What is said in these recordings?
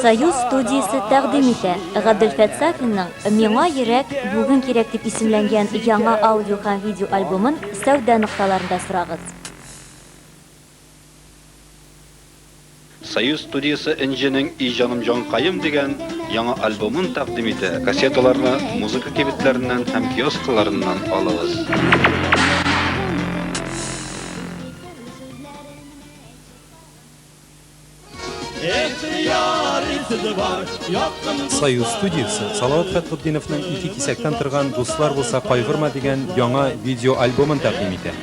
Союз студиясы тәкъдим итә. Габделфәт Сафинның «Миңа йөрәк бүген кирәк» дип исемләнгән яңа аудио һәм видео альбомын сәүдә нокталарында сорагыз. Союз студиясы инженең «И җаным җанкаем» дигән яңа альбомын тәкъдим итә. Кассеталарны музыка кибетләреннән һәм киоскларыннан алыгыз. Союз студиясы Салават Фәтхетдиновның ике кисәктән торган «Дуслар булса кайгырма» дигән яңа видео альбомын тәкъдим итә.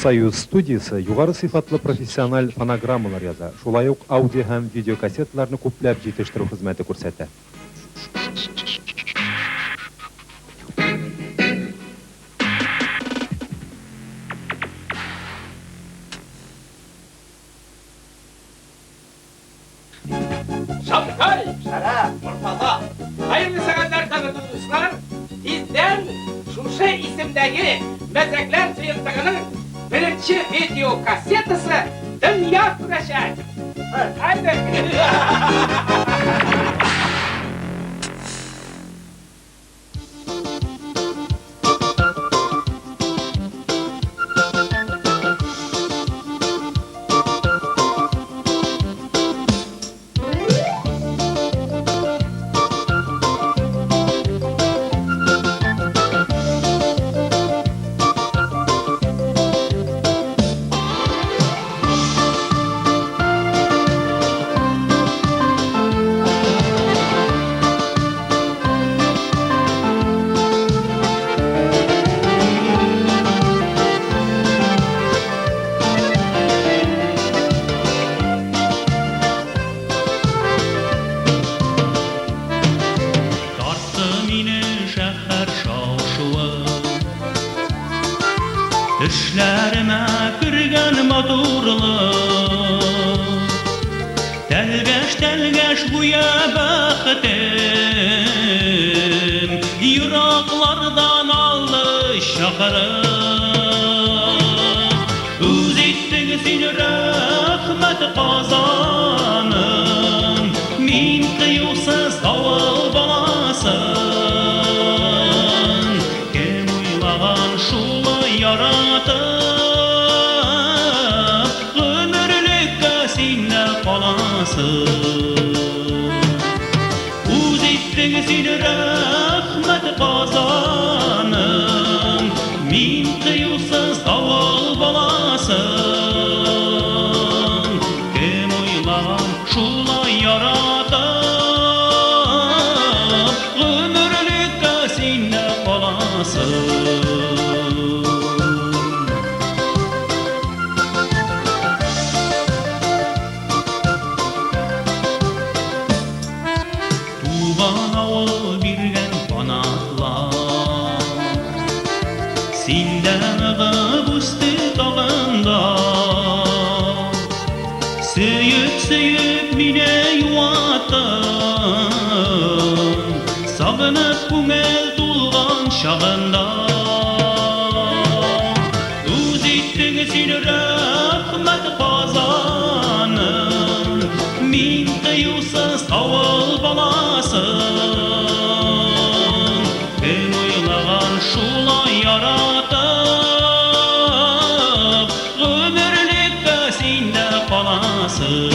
Союз студиясы югары сыйфатлы профессиональ фонограммалар яза. Шулай ук аудио һәм видеокассеталарны күпләп җитештерү хезмәте күрсәтә. Şapkay, Şara, Murtaza, hayırlı sevenler tanıdığınızlar, bizden Şuşa isimdeki Mezekler Sıyırtığı'nın birinci video kasetesi dünya süreşer. Haydi. Düşlerime kırgan motorlu Telgeş bu ya baktım Yüraklardan aldı şakırı Üz ettin seni rahmet kazanım Min kıyılsız hava balasın Kim uylagan şula yaratıp Ömürlükte sinle kalasın Üz ettin seni rahmet kazanım Min kıyılsız hava balasın Kim uylagan şula yaratıp Ömürlükte sinle kalasın Sinden ağab üstü dalında Söyüp mine yuvattın Sağınıp күңел tulgan şağında Üz ettin seni rahmet kazanım Min kıyılsız hava balasın Kim uylagan şula yaratıp Ömürlükte sinde kalasın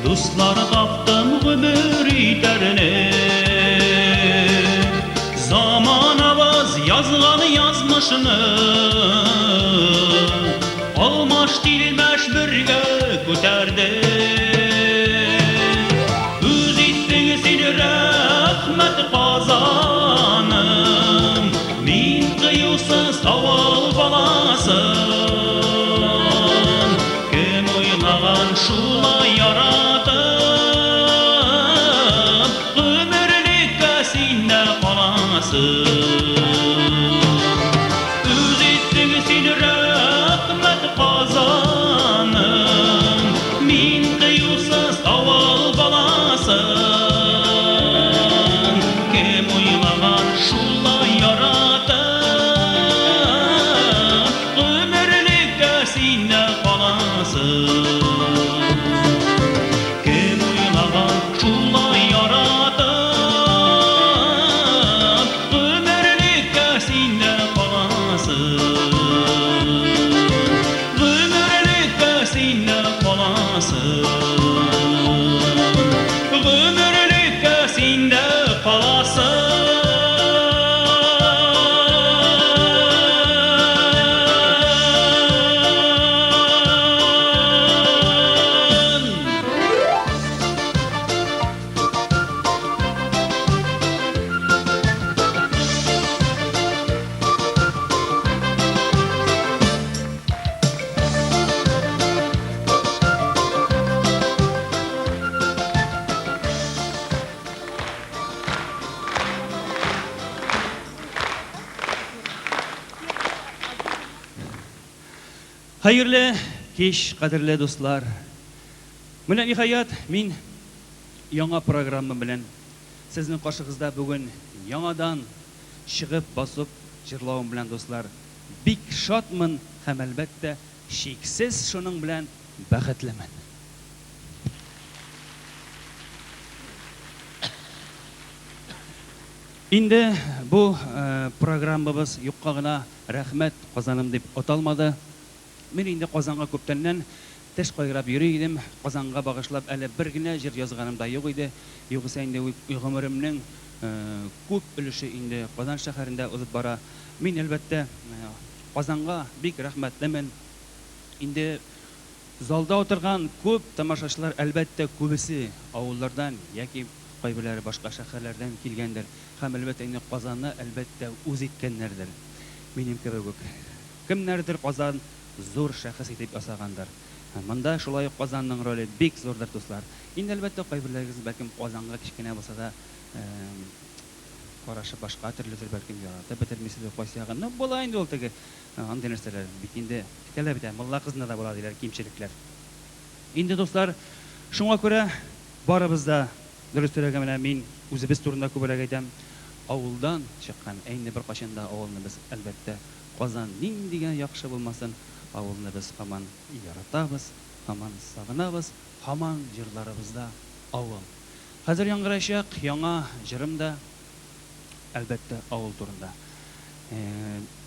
Dostlar taptım ömür iter башыны алмаш тилмәш бергә күтәрде үз иттең син рәхмәт казаным мин кыюсыз авыл баласын кем уйлаган шулай яратып гомерлеккә син дә каласың үз иттең син рәхмәт казаным мин кыюсыз авыл баласын кем уйлаган шулай яратып гомерлеккә син дә каласың кем уйлаган шулай яратып гомерлеккә син дә каласың гомерлеккә син дә каласың гомерлеккә син дә каласың Hayırlı kеш, кадерле дуслар. Менә ниһаят мин яңа программа белән сезнең каршыгызда бүген яңадан чыгып басып җырлавым белән дуслар. Бик шатмын һәм әлбәттә шиксез шуның белән бәхетлемен. Инде бу программабыз юкка гына рәхмәт казаным дип аталмады. Мен инде Казанга күптәннән теш кайрап йөри идем. Казанга багышлап әле бер генә җыр язганым да юк иде. Югыйсә инде гомеремнең күп өлеше инде Казан шәһәрендә узып бара. Мин әлбәттә Казанга бик рәхмәтлемен. Инде залда утырган күп тамашачылар әлбәттә күбесе авыллардан яки кайберләре башка шәһәрләрдән килгәндер. Һәм әлбәттә инде Казанны әлбәттә үз иткәннәрдер. Минем кебек үк. Кемнәрдер Казан зур шәхес итеп ясагандар. Монда шулай ук Казанның роле бик зурдыр дуслар. Инде әлбәттә кайберләрегез бәлкем Казанга кичкенә булса да карашы башка төрледер бәлкем яратып бетермисез кайсы ягын. Ну була инде ул теге андый нәрсәләр бит инде китәләр бит. Мулла кызына да була диләр кимчелекләр. Инде дуслар, шуңа күрә барыбыз да дөрес сөйләгән менә мин үзебез турында күбрәк әйтәм. Авылдан чыккан, инде бер качанда авылны без әлбәттә Казан ниндигән яхшы булмасын, авылны без һаман яратабыз, һаман сагынабыз, һаман җырларыбызда авыл. Хәзер яңгырашак яңа җырымда әлбәттә авыл турында.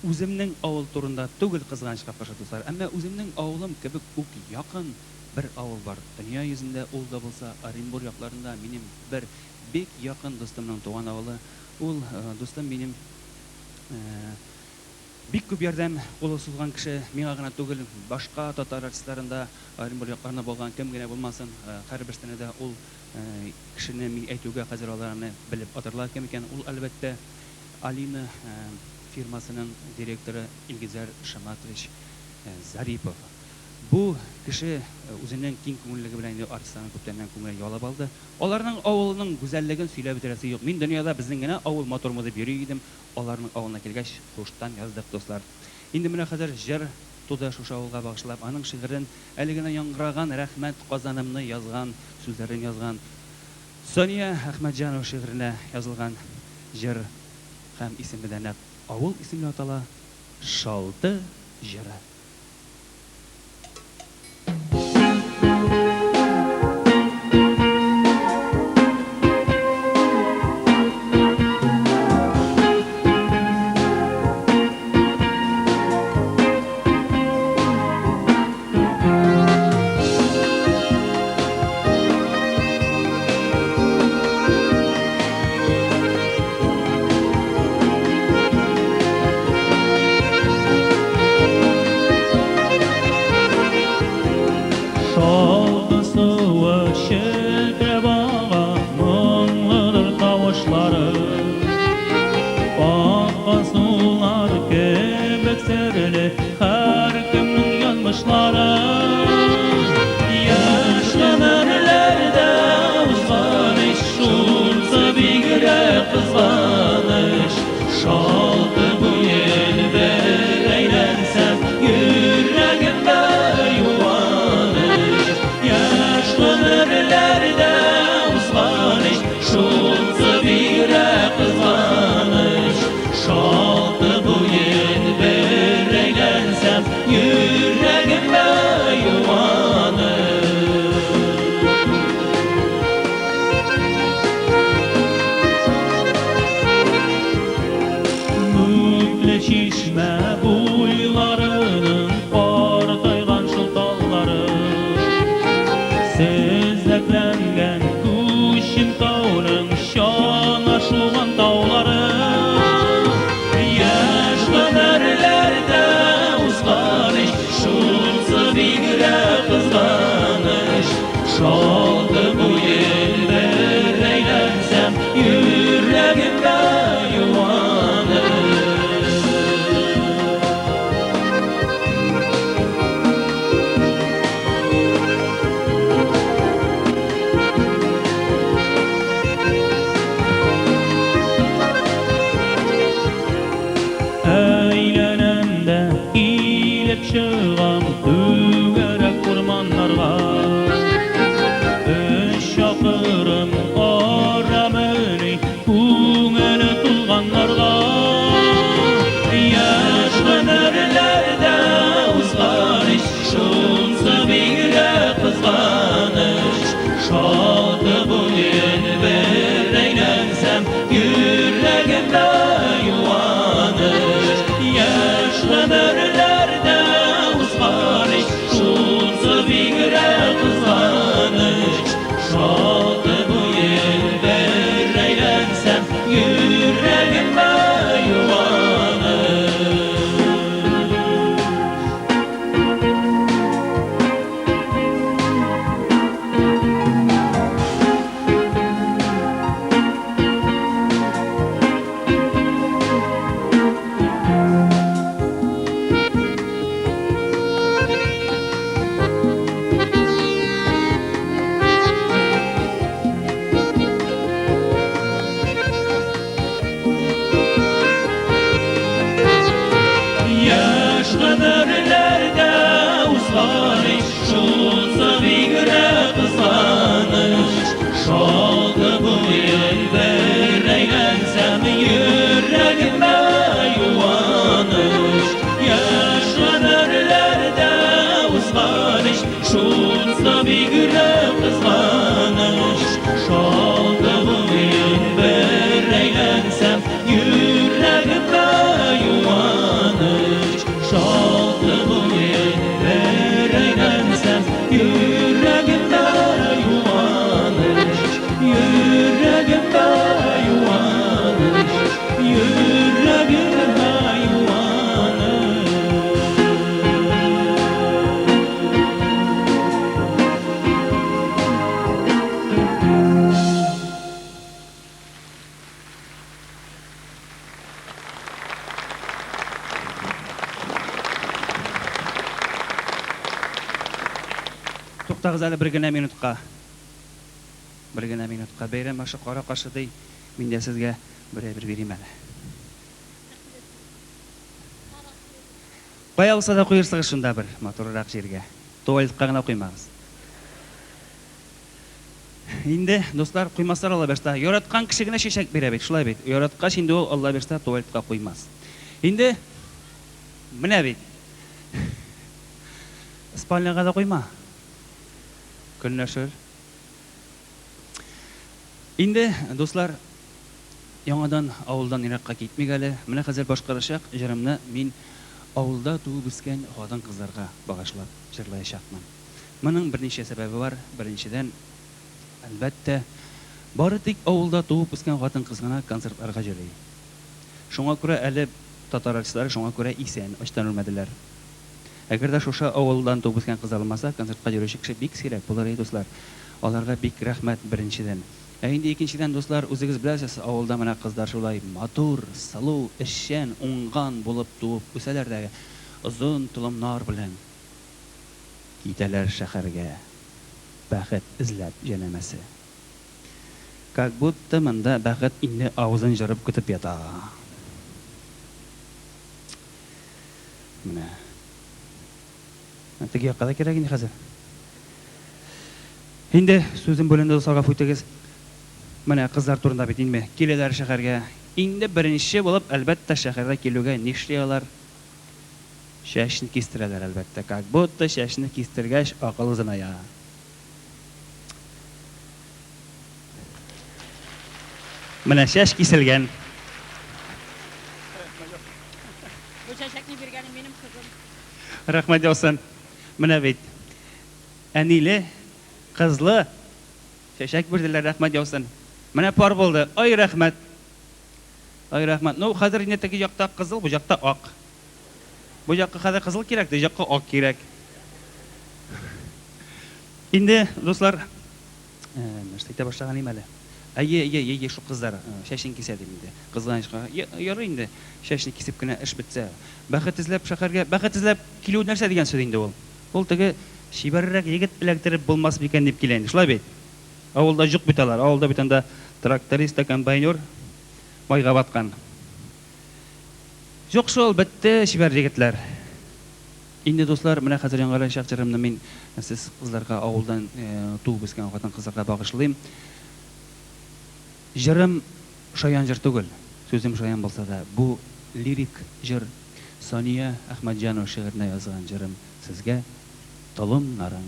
Үземнең авыл турында түгел кызганычка каршы дуслар, әмма үземнең авылым кебек үк якын бер авыл бар. Дөнья йөзендә ул да булса Оренбур якларында минем бер бик якын дустымның туган авылы. Ул дустым минем бик күп ярдәм кулы сузган кеше, миңа гына түгел, башка татар артистларында Оренбур якларында булган кем генә булмасын, һәрберсенә дә ул кешене мин әйтүгә хәзер аларны белеп атырлар кем икән. Ул әлбәттә Алина фирмасының директоры Илгизәр Шаматович Зарипов. Бу кеше үзенең киң күңеллеге белән инде артистларны күптәннән күңелгә ялап алды. Аларның авылының гүзәллеген сөйләп бетерәсе юк. Мин дөньяда безнең генә авыл матурмы дип йөри идем. Аларның авылына килгәч, хуштан яздык дуслар. Инде менә хәзер җыр туды шушы авылга багышлап, аның шигырен әле генә яңгыраган рәхмәт казанымны язган, сүзләрен язган Сония Әхмәтҗанова шигыренә язылган җыр һәм исеме дә авыл исемле атала Шалты җыры. kızgınış şaldı bu yelber eylensem yüreğimde yuvanış yaşlı ömürlerde uzmanış şunsı bire kızgınış şaldı bu yelber eylensem yüreğimde yuvanış Şişme boylarının partaygan şıltalları Sezleklengen kuşim tağının şana şulan tağları Yaşlanırlarda uzganış şunsı bigre kızganış Şaldı bu yelber eylensem yüreğimde yuvanış Eylenemde ilip çıgam dügerek kurmanlarga Öş şakırım arameni kungeli tulganlarga Yaşlanırlarda uzganış şunsı bigre kızganış Şadı bu yelber eylensem yüreğimde yuvanış Yaşlanırlarda uzganış şunsı bigre kızganış Şadı bu yelber eylensem yüreğimde yuvanış Yaşlanırlarda uzganış şunsa bigre kızganış Şaldı bu yelber eylensem yüreğimde yuvanış Yaşlanırlarda uzganış şunsa bigre kızganış Şaldı bu yelber eylensem yüreğimde yuvanış Şaldı bu yelber eylensem yüreğimde yuvanış Yüreğimde yuvanış Yüreğimde yuvanış Туктагыз әле бер генә минутка. Бер генә минутка. Бәйрәм башы кара каршыдый. Мин дә сезгә бер бирим әле. Кая булса да куерсыгыз шунда бер матуррак җиргә. Туалетка гына куймагыз. Инде достар куймаслар Алла башта. Яраткан кеше генә чәчәк бирә бит, шулай бит. Яраткач инде ул Алла башта туалетка куймас. Инде менә бит. Спальняга да куйма. Көнләшер. Инде достар яңадан авылдан еракка китмик әле. Менә хәзер башкарачак җырымны мин авылда туып үскән хатын-кызларга багышлап җырлаячакмын. Моның берничә сәбәбе бар. Беренчедән, әлбәттә, бары тик авылда туып үскән хатын-кыз гына концертларга җырлый. Шуңа күрә әле татар артистлары шуңа күрә исән, ачтан үлмәделәр. Әгәр дә шушы авылдан туып үскән кызлар булмаса, концертка җырлаучы кеше бик сирәк булыр иде, дуслар. Аларга бик рәхмәт беренчедән. Инде икенчедән, дуслар, үзегез беләсез, авылда менә кызлар шулай матур, сылу, эшчән, уңган булып туып үсәләр дә озын толымнар белән китәләр шәһәргә. Бәхет эзләп җәнәмәсе. Как будто мында бақыт инде аузын жырып күтіп ята. Менә. Теге якка да кирәк инде хәзер. Инде сүзем бүленде достарга фуйтыгыз. Менә кызлар турында бит инде киләләр шәһәргә. Инде беренче булып әлбәттә шәһәргә килүгә нишләялар? Шәшне кистерәләр әлбәттә. Как будто шәшне кистергәч акыл узыная. Менә шәш киселгән. Бу чәчәкне биргәнем минем кызым. Рәхмәт яусын. Менә бит. Әниле, кызлы чәчәк бирделәр, рәхмәт яусын. Менә пар булды. Ай рәхмәт. Ай рәхмәт. Ну, хәзер инде теге якта кызыл, бу якта ак. Бу якка хәзер кызыл кирәк, теге якка ак кирәк. Инде дуслар, нәрсә әйтә башлаган идем әле. Әйе, шу кызлар шәшен кисә дим инде. Кызганычка, ярый инде. Шәшне кисеп кенә эш бетсә. Бәхет эзләп шәһәргә, бәхет эзләп килү нәрсә дигән сүз инде ул. Ул теге шибаррак егет эләктереп булмас микән дип килә инде. Шулай бит. Авылда юк бит алар. Авылда бит анда тракторист, комбайнер майга баткан. Юк шул бетте шибар егетләр. Инде дуслар, менә хәзер яңгыран шәхҗәремне мин сез кызларга авылдан туып үскән хатын кызларга багышлыйм. Җырым шаян җыр түгел. Сүзем шаян булса да, бу лирик җыр. Сания Әхмәтҗанова шигыренә язган җырым сезгә толым нарың.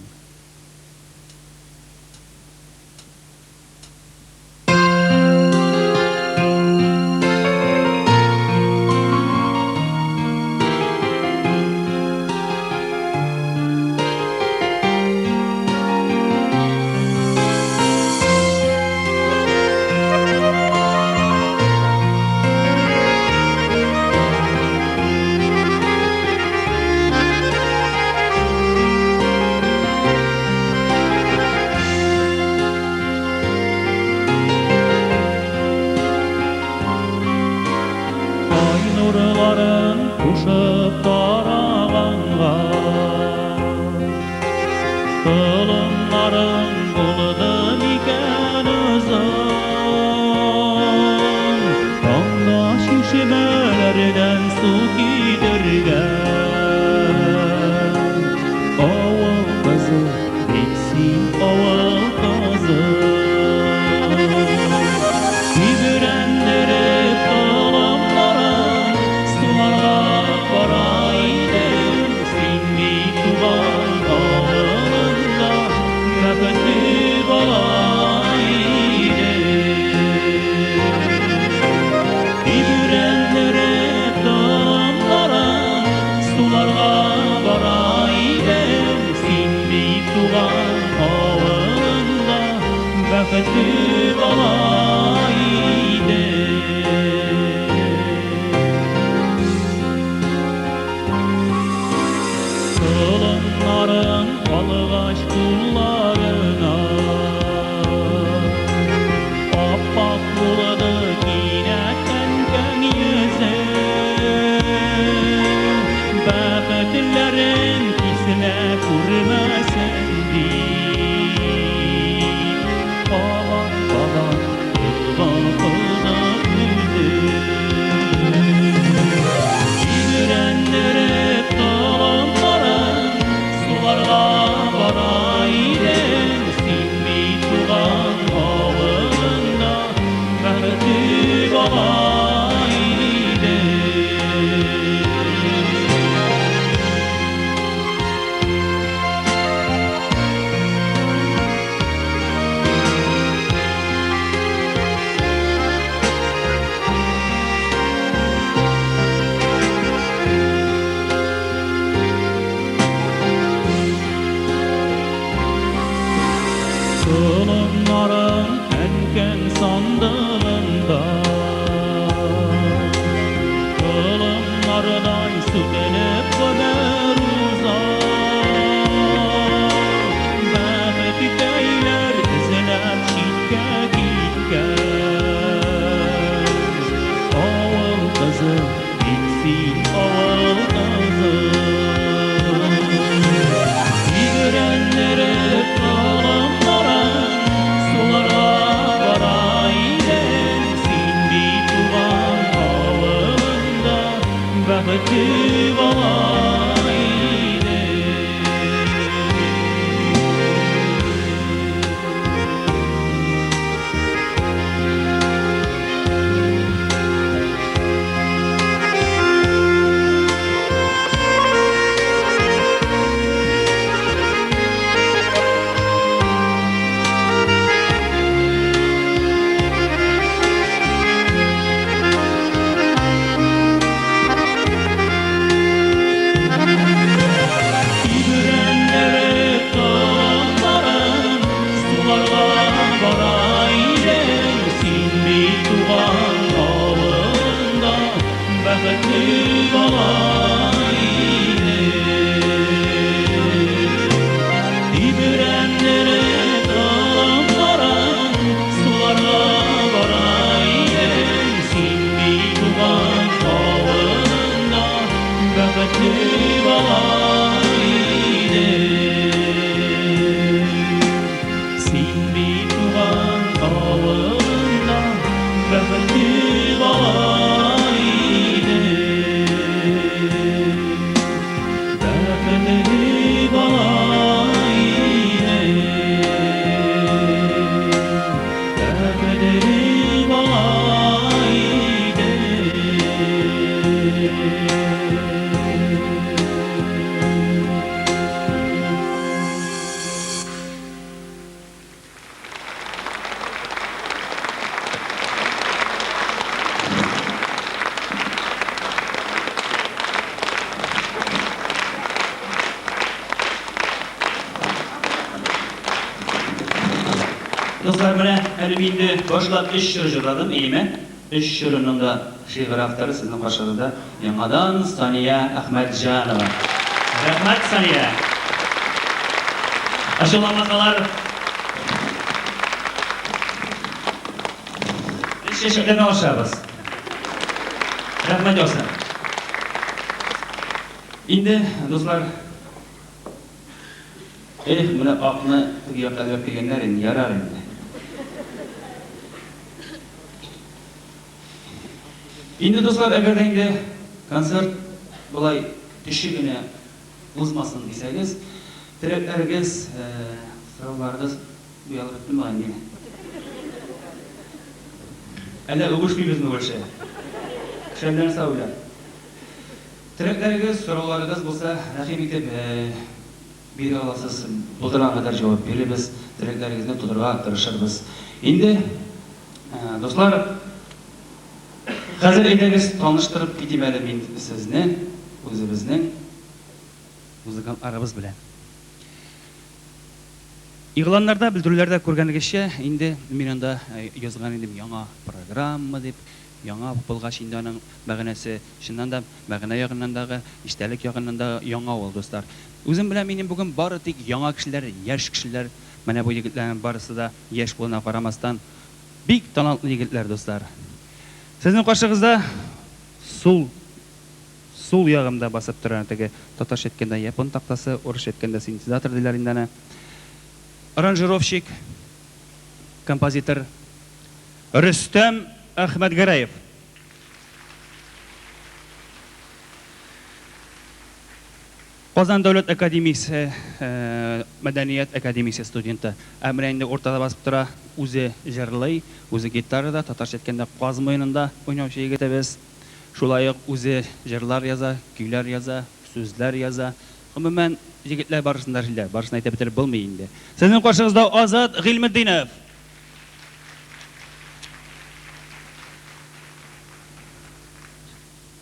Nurların kuşup taraganğa Kılımların buldu miken uzun Tağda şişmelerden su gidergen Oval kızı, eksin oval kızı Gibirendirip dağlamlara Sularga baraydım Sinmi tuğan ağınında Köpüntü balaydım Gibirendirip dağlamlara Sularga baraydım Sinmi tuğan ağınında Köpüntü Kılınların alıgaç kullarına Appak buladı kinekten yüzün Bäbetlerin kisine kurmesin deyip Aman yılbakılda güldüm Gibirendirip dağlamların Sularga baraydım Sinmi tuğan ağında Bähti balaydım Kılımların enken sandığında Kılımlardan sütenip kadar uzak Bäbeti teyler dizilep şikke gitken Oval kızı, gitsin oval kızı Gibirendirip dağlamlara Sulara baray بختي بايده بختي بايده بختي بايده Dostlar bana eliminde başlap 3 şiir jırladım iyime. 3 şiirinin de şiir aktarı sizin karşınızda. Yangadan Saniye Ahmetcanova. Rahmet Saniye. Aşılamasalar. Şeşiklerine hoşçakalın. Rahmet olsun. Şimdi dostlar buna aklına yakalayan gelgenlerin yarar indi. Şimdi dostlar eğer de konsert bulay düşüğüne uzmasın deseniz, direkleriniz, sıralarınız bu yalı bittim bana yine. Elde övüşmeyimiz mi görüşe? Şemlerini sağlayalım. Direkleriniz, sorularınız bulsa, rahim edip bir alasız bulduran kadar cevap veririz, direklerinizden tutturga tırışırız. Şimdi dostlar, hazır ederiz tanıştırıp gitmeli min sizni, özümüzün Muzikal arabız bilen. İğlanlarda, bildirilerde көргәнегезчә, инде мин анда язган идем яңа программа дип, яңа булгач инде аның мәгънәсе, чыннан да мәгънә ягыннан дагы, иштәлек ягыннан да яңа ул достар. Үзем белән минем бүген бары тик яңа кешеләр, яшь кешеләр, менә бу егетләрнең барысы да яшь булуына карамастан бик талантлы егетләр достар. Сезнең каршыгызда сул ягымда басып тора теге татарча әйткәндә япон тактасы, орысча әйткәндә синтезатор диләр инде аны. Аранжировщик, композитор Рөстәм Әхмәтгәрәев. Казан дәүләт академиясе, Мәдәният академиясе студенты. Менә инде ортада басып тора, үзе җырлый, үзе гитарада, татарча әйткәндә Каз муенында уйнаучы егетебез. Шулай ук үзе җырлар яза, көйләр яза, сүзләр яза. Гомумән егетләр барысында җилләр, барысын әйтеп бетереп булмый инде. Сезнең каршыгызда Азат Гыйльметдинов.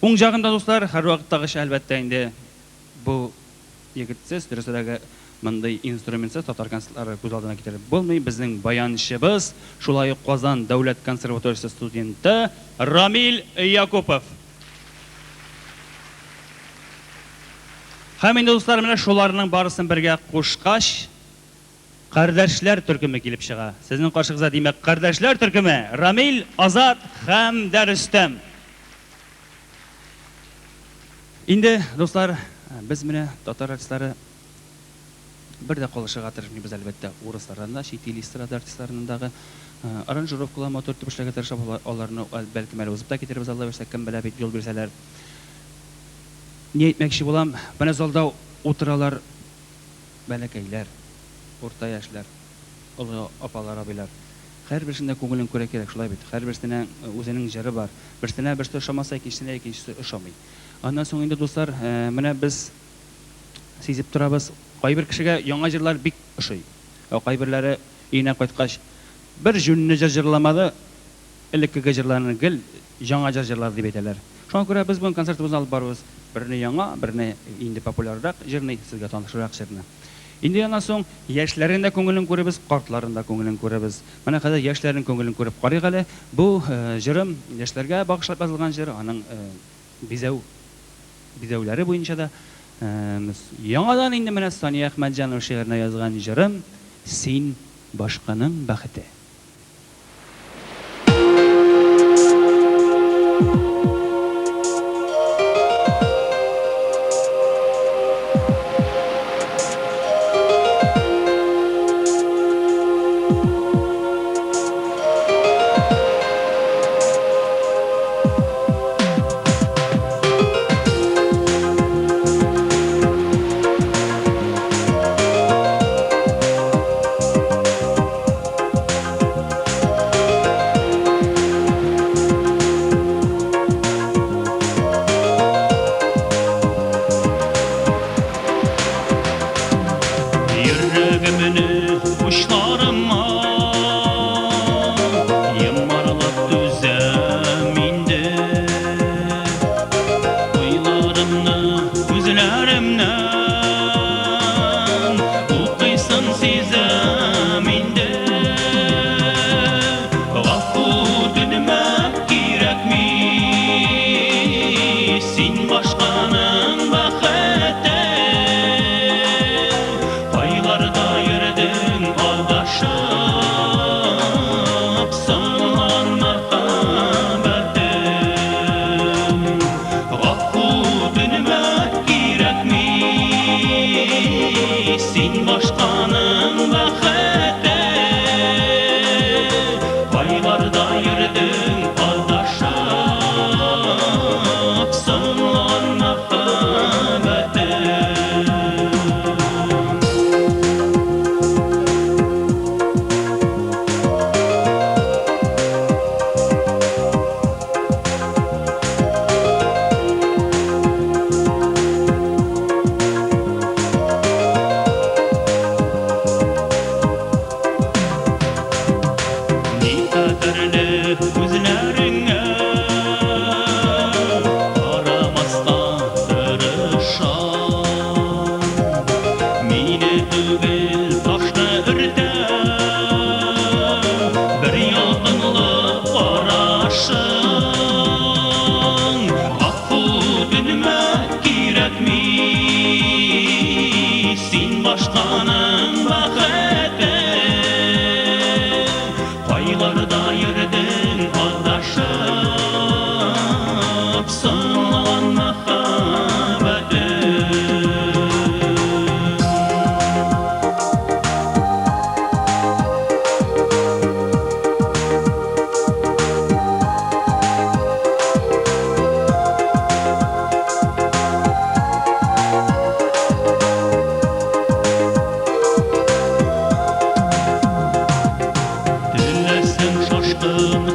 Уң ягында дуслар, һәр вакыттагыча әлбәттә инде бу егетсез, дөресәдәге мондый инструментсыз татар концертлары күз алдына китереп булмый. Безнең баянчыбыз, шулай ук Казан дәүләт консерваториясе студенты Рамил Якупов. Һәм инде дуслар, менә шуларның барысын бергә кушкач, кардәшләр төркеме килеп чыга. Сезнең каршыгызда димәк, кардәшләр төркеме Рамил, Азат һәм Рөстәм. Инде дуслар, без менә татар артистлары бер дә калышырга тырышмыйбыз әлбәттә. Урыслардан да, чит ил эстрада артистларындагы аранжировкалар матур итеп эшләргә тырышабыз. Аларны бәлки мәле узып та китербез, Алла берсә, кем белә бит, юл бирсәләр. Ни әйтмәкче булам, менә залда утыралар бәләкәйләр, урта яшьләр, олы апалар, абыйлар. Һәрберсендә күңелен күрә кирәк, шулай бит. Һәрберсенең үзенең җыры бар. Берсенә берсе ошамаса, икенчесенә ошамый. Аннан соң инде дуслар, менә без сизеп торабыз, кайбер кешегә яңа җырлар бик ошый. Кайберләре өенә кайткач, бер җүнне җырламады, элеккеге җырларны гел яңа җырлар дип әйтәләр. Шуңа күрә без бүген концертыбызны алып барабыз. Берне яңа, берне инде популяррак җырны, сезгә танышырак җырны. Инде аннан соң яшьләрнең дә күңелен күрәбез, картларның да күңелен күрәбез. Менә хәзер яшьләрнең күңелен күреп карыйк әле. Бу җырым яшьләргә багышлап язылган җыр, аның бизәүләре буенча да яңадан инде менә Сания Әхмәтҗанова шигыренә язган җырым Син башканың бәхете.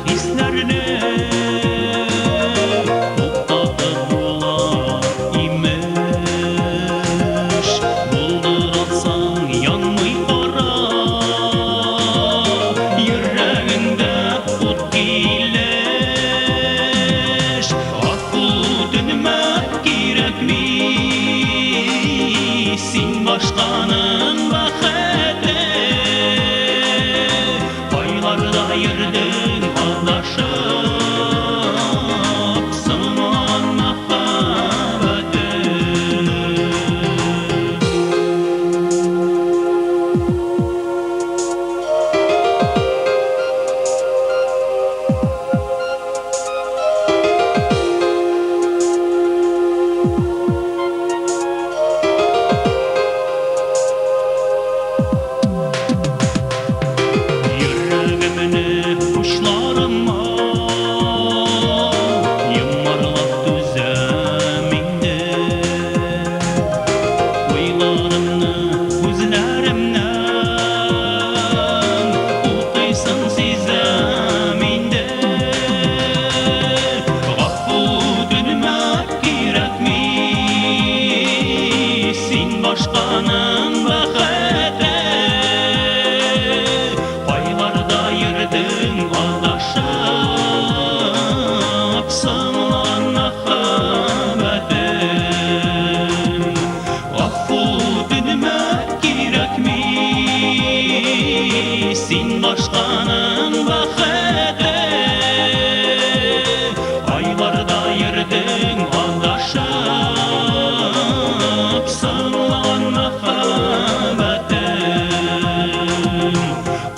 hislerini to'xtatırlar imiş buldur atsan yanmay qara yüreğinde ot gileş affı dönmek gerekmiş sin başkanın baxeti aylarda yerdin aldaşıp sınılan mahbeti yüreğimini kuşlarıma yumarlap düzeminde oylarımni gözlerimden utaysın sezeminde gaffu dönmek gerekmiş sin başkanın baxeti aylarda yerdin aldaşıp sınılan mahbetim affu dönmek gerekmiş sin başkanın baxeti aylarda yerdin aldaşıp sınılan mahbetim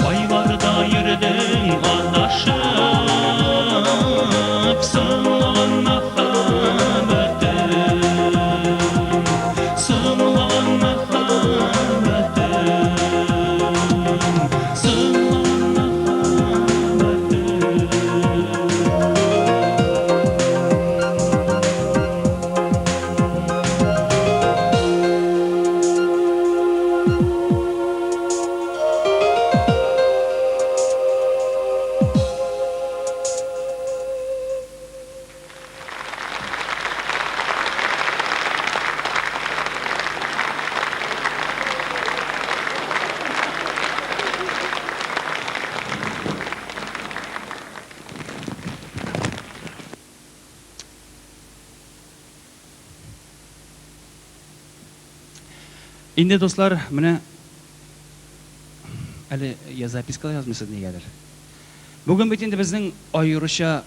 aylarda yerdin aldaşıp sınılan mahbetim sınılan mahbetim sınılan mahbetim Инде достар, менә әле я запискалар язмыйсыз нигәдер. Бүген бит инде безнең аеруча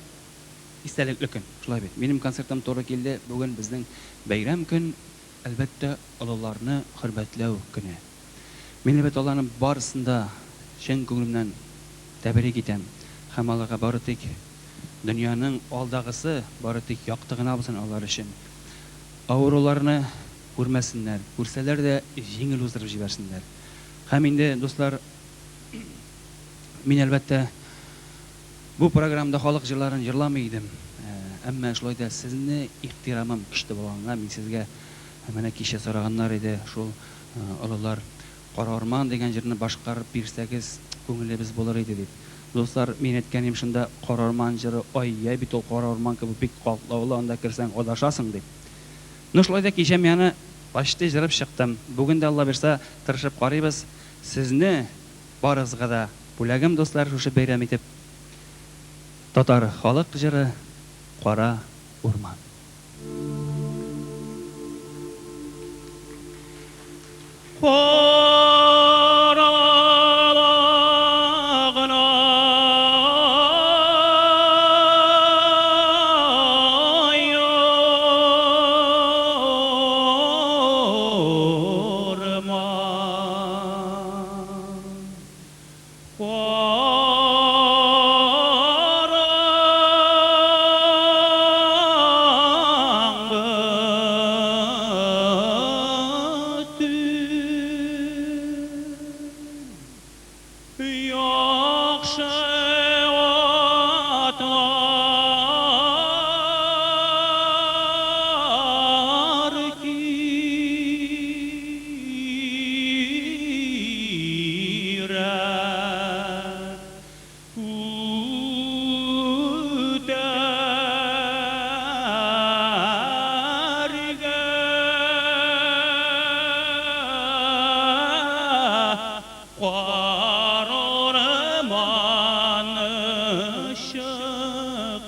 истәлекле көн. Шулай бит. Минем концертым туры килде. Бүген безнең бәйрәм көн, әлбәттә, олыларны хөрмәтләү көне. Мин бит аларның барысында чын күңелемнән тәбрик итәм. Һәм аларга бары тик дөньяның алдагысы, бары тик якты гына булсын алар өчен. Авыруларны күрмәсеннәр, күрсәләр дә җиңел уздырып җибәрсеннәр. Һәм инде дуслар, мин әлбәттә бу программада халык җырларын җырламый идем. Әмма шулай да сезне ихтирамым көчле булганга мин сезгә менә кичә сораганнар иде, шул олылар Кара Орман дигән җырны башкарып бирсәгез, күңелебез булыр иде дип. Дуслар, мин әйткәнем шунда Кара Орман җыры, ай, я бит ул Кара Орман кебек бик катлаулы, анда кирсәң адашасың дип. Ну шулай да кичә мин аны почти җырып чыктым. Бүген дә Алла бирсә тырышып карыйбыз. Сезне барыгызга да бүләгем дуслар шушы бәйрәм итеп татар халык җыры Кара Урман.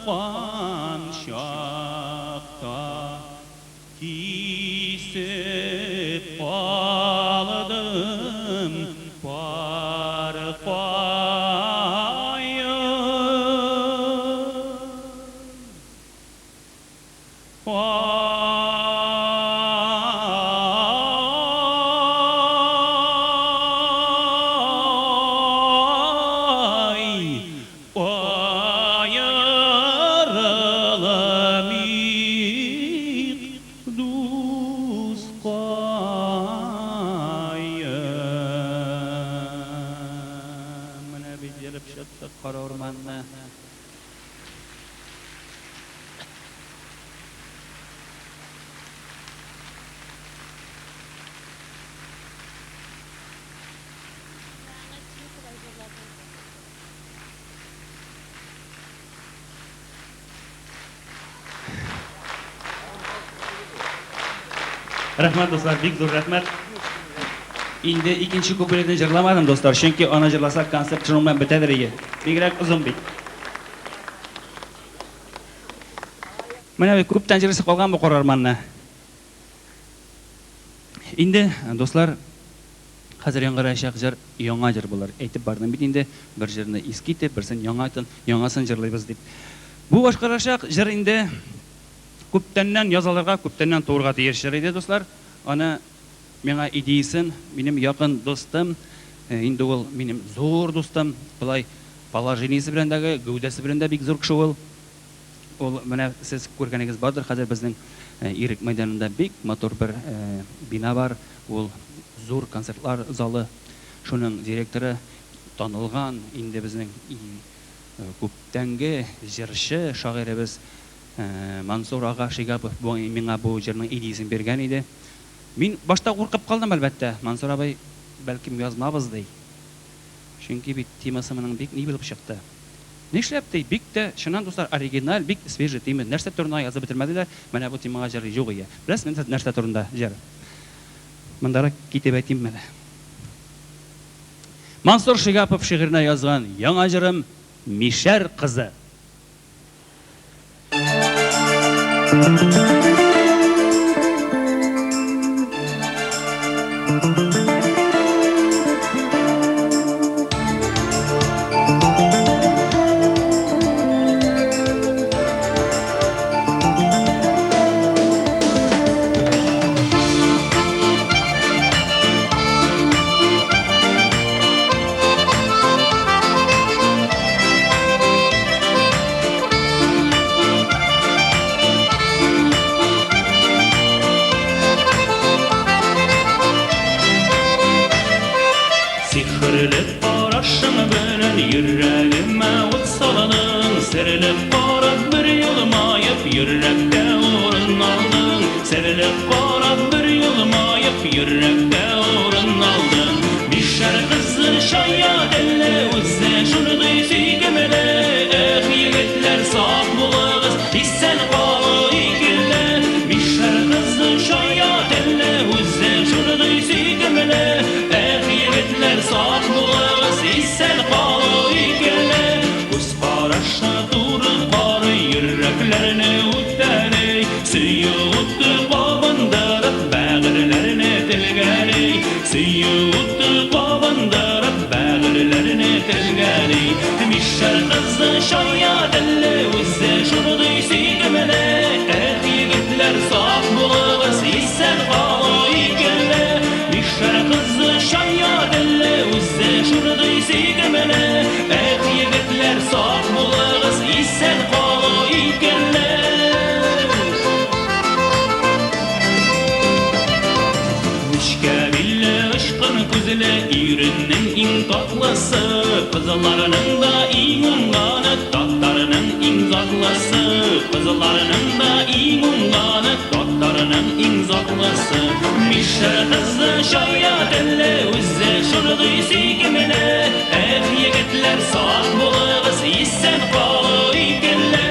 хан шақта кисіп қалдым бар Qarormanna Rahmat dostlar, big zo'r rahmat. Endi ikkinchi kuplетni jırlamadim dostlar, chunki ona jırlasak konsert shundan bitadi regi. Bigroq uzun bit. Mana bu ko'pdan jırlasa qolgan bu qarormanni. Endi dostlar, hozir yangrashaq jir, yangi jir bular. Aytib bardim bit endi bir jirni eski deb, birsin yangasin jırlaymiz deb. Bu boshqarashaq jir endi ko'pdandan yozalarga, ko'pdandan to'g'riga erishir edi dostlar. Ana menga ideysin, benim yaqin dostum, endi ol benim zo'r dostum, bulay положениесі bilan dagi, gövdesi bilan da big zo'r kishi ol. Ol mana siz ko'rganingiz bordir, hozir bizning Irik maydonida big motor bir bina var. Ol zo'r konsertlar zali. Shuning direktori tanilgan, endi bizning ko'pdangi jirchi shoirimiz Mansur ağa Şigapov menga bu jirning ideyasini bergan edi. Men boshda qo'rqib qoldim albatta. Mansur abay balkim yozmabız dey. Chunki bit temasi mening bek ne bilib chiqdi. Nishlabdi bikda shundan do'stlar original bik свежий tema narsa turni yozib bitirmadilar. Mana bu temaga jari yo'q edi. Bilasizmi narsa turida jar. Mundara ketib aytayim mana. Mansur Shigapov shi'rini yozgan yangi jirim Mishar qizi. Sihirlip qarashın bilen yüreğime ot saladın. Serilip qarab bir yılmayıp yürekte orun aldın. Serilip qarab bir yılmayıp yürekte orun aldın. Mishar kızı şayat elle uzze şurdu sigemele. Yigitler sağ bulağız hissen qalı ikille. Mishar kızı şayat elle uzze şurdu sigemele. Sağ bulağız hissen qalı ikille. Uz qarashı durun qarı yüreklerine uttani. Suyu uttu qabandırıp bağırlarine tilgani. Suyu uttu qabandırıp bağırlarine tilgani. Mishar kızı şayat elle uzze şurdu sigemele. Yigitler sağ bulağız hissen qalı ikille. Mishar kızı şayat elle uzze şurdu sigemele. Yigitler sağ bulağız hissen qalı ikille. Nişke bille ışkın kuzile irinnin in tatlısı. Kızlarının da in unganı, tatlarının in zaklısı. Kızlarının da in unganı, tatlarının in zaklısı. Mishar kızı şayat elle uzze şurdu sigemele. Yigitler sağ bulağız hissen qalı ikille.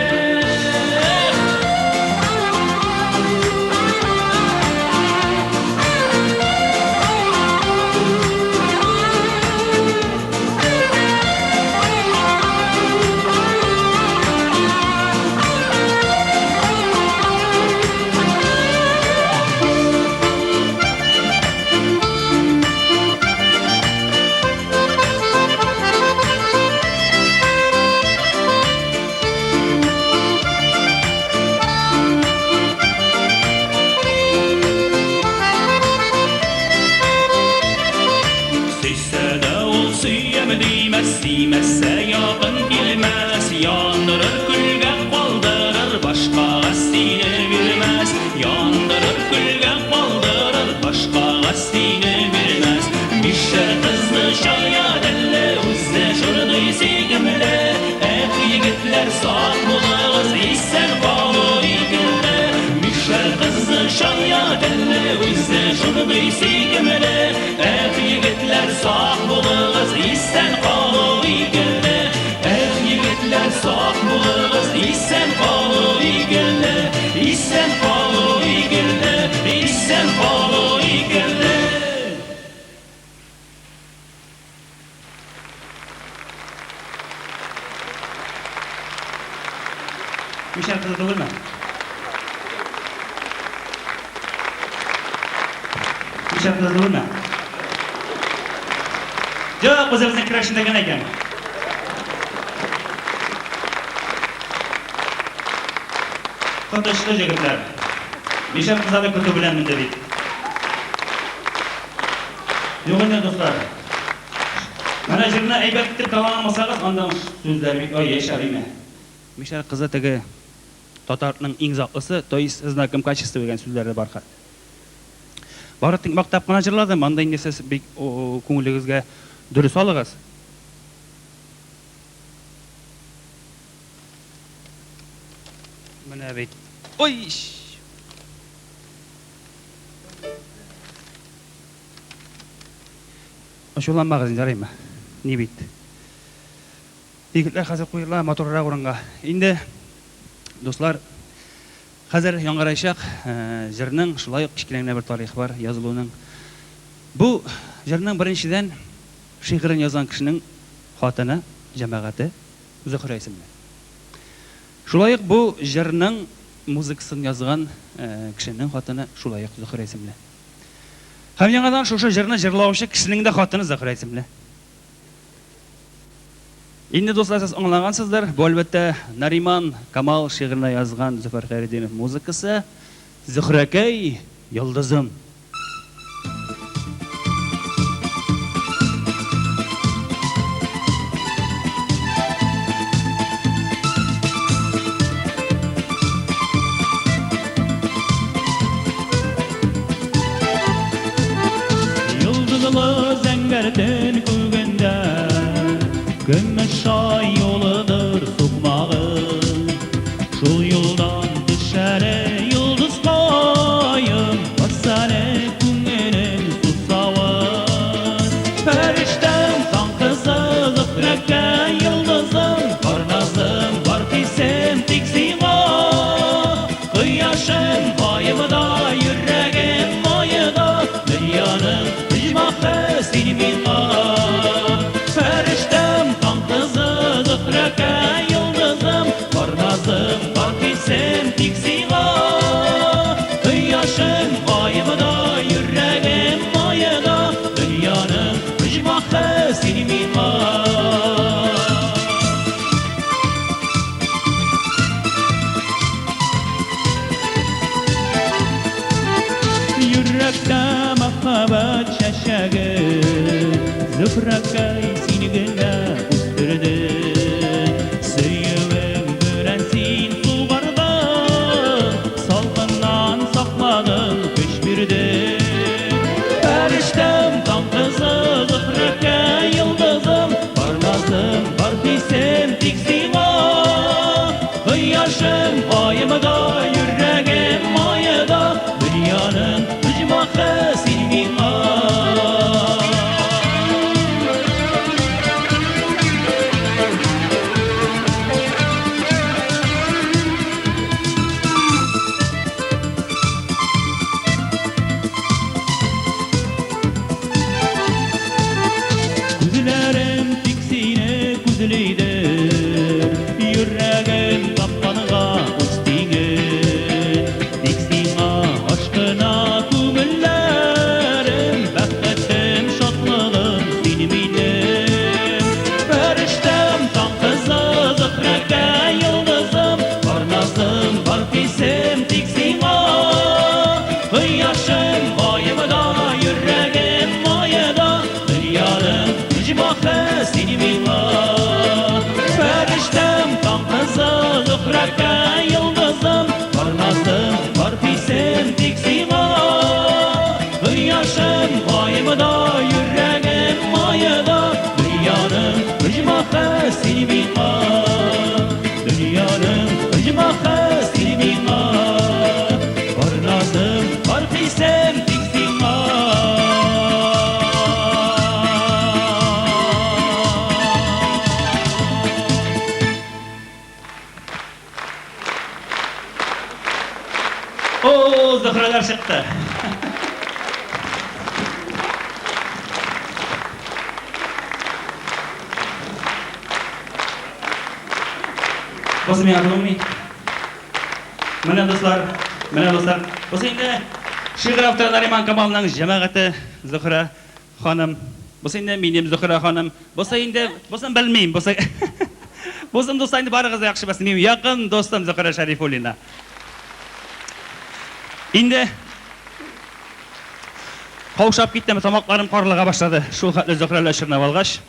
yandırır külgen kaldırır başka gastine bilmez yandırır külgen kaldırır başka gastine bilmez Mişer kızlı şaya delle uzze şurdu isigimle et yigitler sağ bulağız isen bağlı ilgimle Mişer kızlı şaya delle uzze şurdu isigimle et yigitler sağ bulağız isen bağlı ilgimle et yigitler sağ bulağız isen bağlı ilgimle isen bağlı ilgimle isen bağlı ilgimle Mişer kızı doğurma. Mişer kızı doğurma. Yok, o'zimizning kirashindagina ekan. Qatnashdi yigitlar. Mişer qizlarni kutu bilan mindi deydi. Yo'q endi do'stlar. Mana jirni aybat deb tamomlamasangiz, ondan so'zlarni yasharaymi. Mişer kızı tege Tatarning eng zoqlisi, to есть знаком качества degan so'zlar bor. Baratning maktab qana jirladim, anda endi siz ko'ngilingizga durust olasiz. Mana bek. Oy! Aşulan magazin jarayma. Ne bit? Yigitlar hozir qo'yinglar motorroq o'ringa. Endi do'stlar, hozir yangrayshaq jirning shulay kichkina bir tarixi bor, yozuluvining. Bu jirning birinchidan she'rini yozgan kishining xotini, jamoati Zuhra ismli. Shulay bu jirning muzikasini yozgan kishining xotini shulay Zuhra ismli. Ham yangadan shu jirni jirlovchi kishining de xotini Zuhra ismli. Endi do'stlar, siz anglagansizlar, bu albatta Nariman Kamal she'rini yozgan Zufar Xayriddinov muzikasi Zuhrakay yulduzim. Yıldızlı zengerden kölgende Gömmeş ay yoludur sokmağı Şu yoldan düşere yıldız koyun Basane küngenin susağı Periştem kan kızı zıfreke yıldızım Barnazım var pisem tiksiva Kıyaşım bayımda yüreğim mayıda Dünyanın hicmakta sinimin Feriştem kan kızı zıfreke yıldızım Barnazım var pisem tiksiva Kıyaşım bayımda yüreğim mayıda Dünyanın hicmakta sinimin Yürekte mahbet şaşağı Zıfrakay seni gönle üstürdü Sıyıvım görensin sulgarda Salgından sakladın köşbirdi Periştem kan kızı Zıfrakay yıldızım Barnazım var pisem tiksiva Kıyaşım ayımda yüreğim mayıda Dünyanın hicmakı silmin Kuzilerim tiksine kuzilidir Yüreğim kapkanıga ustiğir Җимаха синеңа бар назым бар кыйсем тик сиңа О, Зөһрәләр чыкты. Босым ягылмый. Менә дуслар, Бос инде шигырь авторы Нариман Камалның җәмәгате Зөһрә ханым. Бос инде минем Зөһрә ханым. Босын белмим, Босым дуслар инде барыгыз да яхшы белсен. Минем якын достым Зөһрә Шәрифуллина. Инде каушап киттем, тамакларым карлыга башлады. Шул хәтле Зөһрәләр чорнап алгач.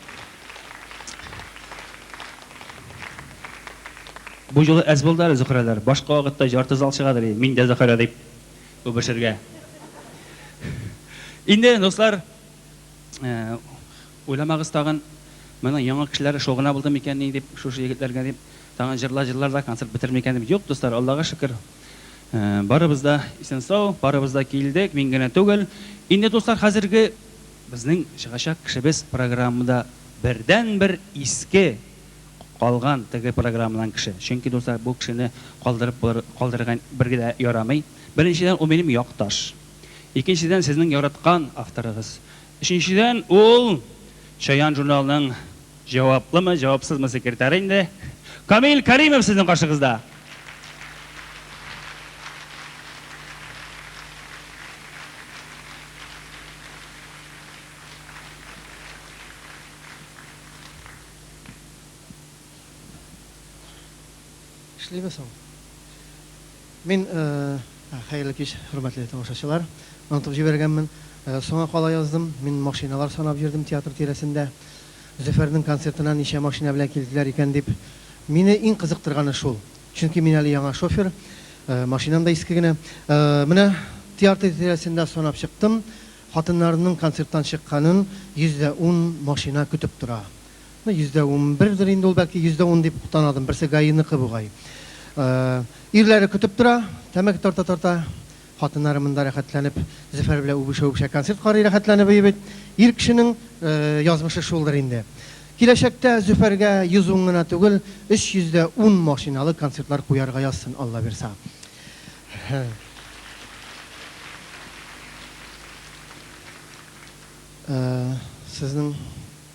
Бу жолы әз булдылар Зөһрәләр. Башка вакытта жарты зал чыгадыр, мин дә Зөһрә дип үбешергә. Инде дуслар, уйламагыз тагын, менә яңа кешеләр шул гына булды микән дип, шушы егетләргә дип, тагын җырлар концерт бетермәкән дип. Юк, дуслар, Аллага шөкер. Барыбыз да исән сау, барыбыз да килдек, мин генә түгел. Инде дуслар, хәзерге безнең чыгачак кешебез программада бердән-бер иске калган теге программадан кеше. Чөнки дуслар, бу кешене калдырган бергә дә ярамый. Беренчедән, ул минем якташ. Икенчедән, сезнең яраткан авторыгыз. Өченчедән, ул Чаян журналының җаваплымы, җавапсызмы секретаре инде Камил Каримов сезнең каршыгызда. Эшлибез ул. Мин хәерле кич, хөрмәтле тамашачылар. Онытып җибәргәнмен. Соңга кала яздым. Мин машиналар санап йөрдем театр тирәсендә. Зөфәрнең концертына ничә машина белән килделәр икән дип. Мине иң кызыктырганы шул. Чөнки мин әле яңа шофер, машинам да иске генә. Менә театр тирәсендә санап чыктым. Хатыннарның концерттан чыкканын 110 машина көтеп тора. 111 инде ул, бәлки 110 дип танадым. Берсе гаиныкы бугай. Ирләре көтеп тора, тәмәк тарта-тарта, хатыннары монда рәхәтләнеп, Зөфәр белән үбешә концерт карый рәхәтләнеп бит. Ир кешенең язмышы шулдыр инде. Киләчәктә Зөфәргә 110 гына түгел, 310 машиналы концертлар куярга язсын, Алла бирсә. Сезнең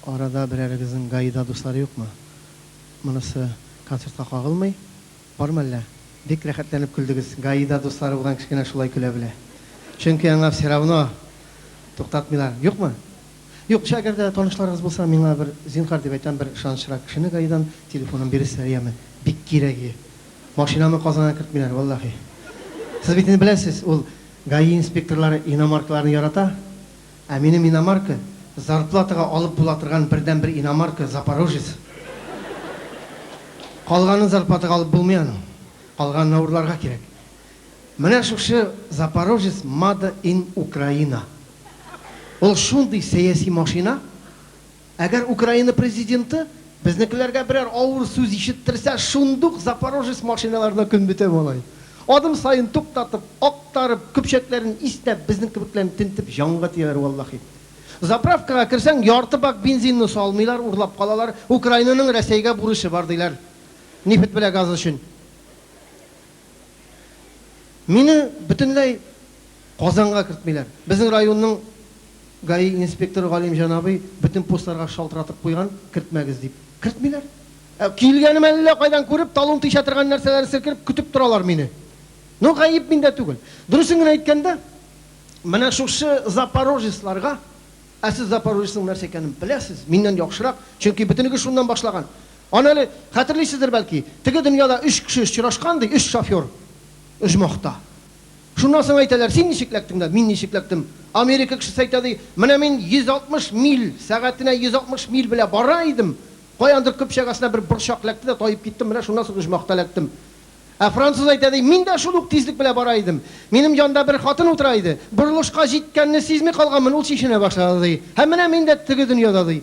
арада берәрегезнең гаида дуслары юкмы? Монысы концертка кагылмый. Бармы әллә? Бик рәхәтләнеп күлдегез. Гаида дуслары булган кешенә шулай көлә белә. Чөнки аңа все равно туктатмыйлар. Юкмы? Юк, әгәр дә танышларыгыз булса, миңа бер зинһар дип әйтәм, бер ышанычрак кешене гаидан телефонын бирсәләр яме. Бик кирәге. Машинамны Казанга кертмиләр, валлаһи. Сез бит беләсез, ул гаи инспекторлары иномаркаларны ярата. Ә минем иномарка зарплатага алып була торган бердән-бер иномарка Запорожец. Калганын зарплатага алып булмый аны. Калганын ауырларга кирәк. Менә шушы Запорожец Made in Украина. Ул шундый сәяси машина. Әгәр Украина президенты безнекеләргә берәр авыр сүз ишеттерсә, шундук Запорожец машиналарына көн бетә малай. Адым сайын туктатып, актарып, көпчәкләрен истәп, безнең кебекләрне тинтеп җанга тияләр валлаһи. Заправкага кирсәң, ярты бак бензинны салмыйлар, урлап калалар. Украинаның Россиягә бурычы бар диләр. Нефт белән газ өчен. Мине бөтенләй Казанга кертмиләр. Безнең районның гаи инспекторы Галим Җанабый бөтен постларга шалтыратып куйган, кертмәгез дип. Кертмиләр. Килгәнем әллә кайдан күреп, талон тиша торган нәрсәләр сөркеп көтеп торалар мине. Ну гаип миндә түгел. Дөресен генә әйткәндә, менә шушы Запорожецларга, сез Запорожецның нәрсә икәнен беләсез, миннән яхшырак, чөнки бөтенеге шуннан башлаган. Аны әле хәтерлисездер бәлки, теге дөньяда 3 кеше очрашкан ди, 3 шофер. Оҗмахта. Шуннан соң әйтәләр, син ничекләктең дә, мин ничекләктем. Америка кешесе әйтә ди, менә мин 160 миль, сәгатенә 160 миль белән бара идем. Каяндыр көпчәгәсенә бер борчак ләкте дә таеп киттем, менә шуннан соң оҗмахта ләктем. Француз әйтә ди, мин дә шул ук тизлек белән бара идем. Минем янда бер хатын утыра иде. Борылышка җиткәнне сизми калганмын, ул чишенә башлады ди. Һәм менә мин дә теге дөньяда ди.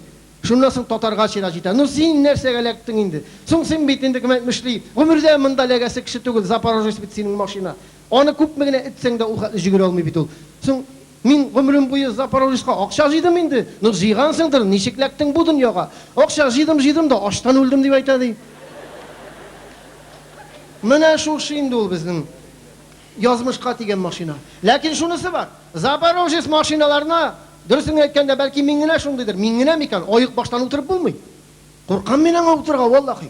Шуннан соң татарға чира җитә. Ну син нәрсәгә эләктең инде? Соң син бит инде кем әйтмешли, гомердә монда эләгәсе кеше түгел, Запорожец бит синең машина. Аны күпме генә этсәң дә ул хәтле җигерә алмый бит ул. Соң мин гомерем буе Запорожецка акча җыйдым инде. Ну җыйгансыңдыр, ничек эләктең бу дөньяга? Акча җыйдым да аштан үлдем дип әйтә ди. Менә шушы инде ул безнең язмышка тигән машина. Ләкин шунысы бар. Запорожец машиналарына дөресен әйткәндә бәлки мин генә шундыйдыр. Мин генә микән аяк баштан утырып булмый. Куркам мин аңа утырга валлаһи.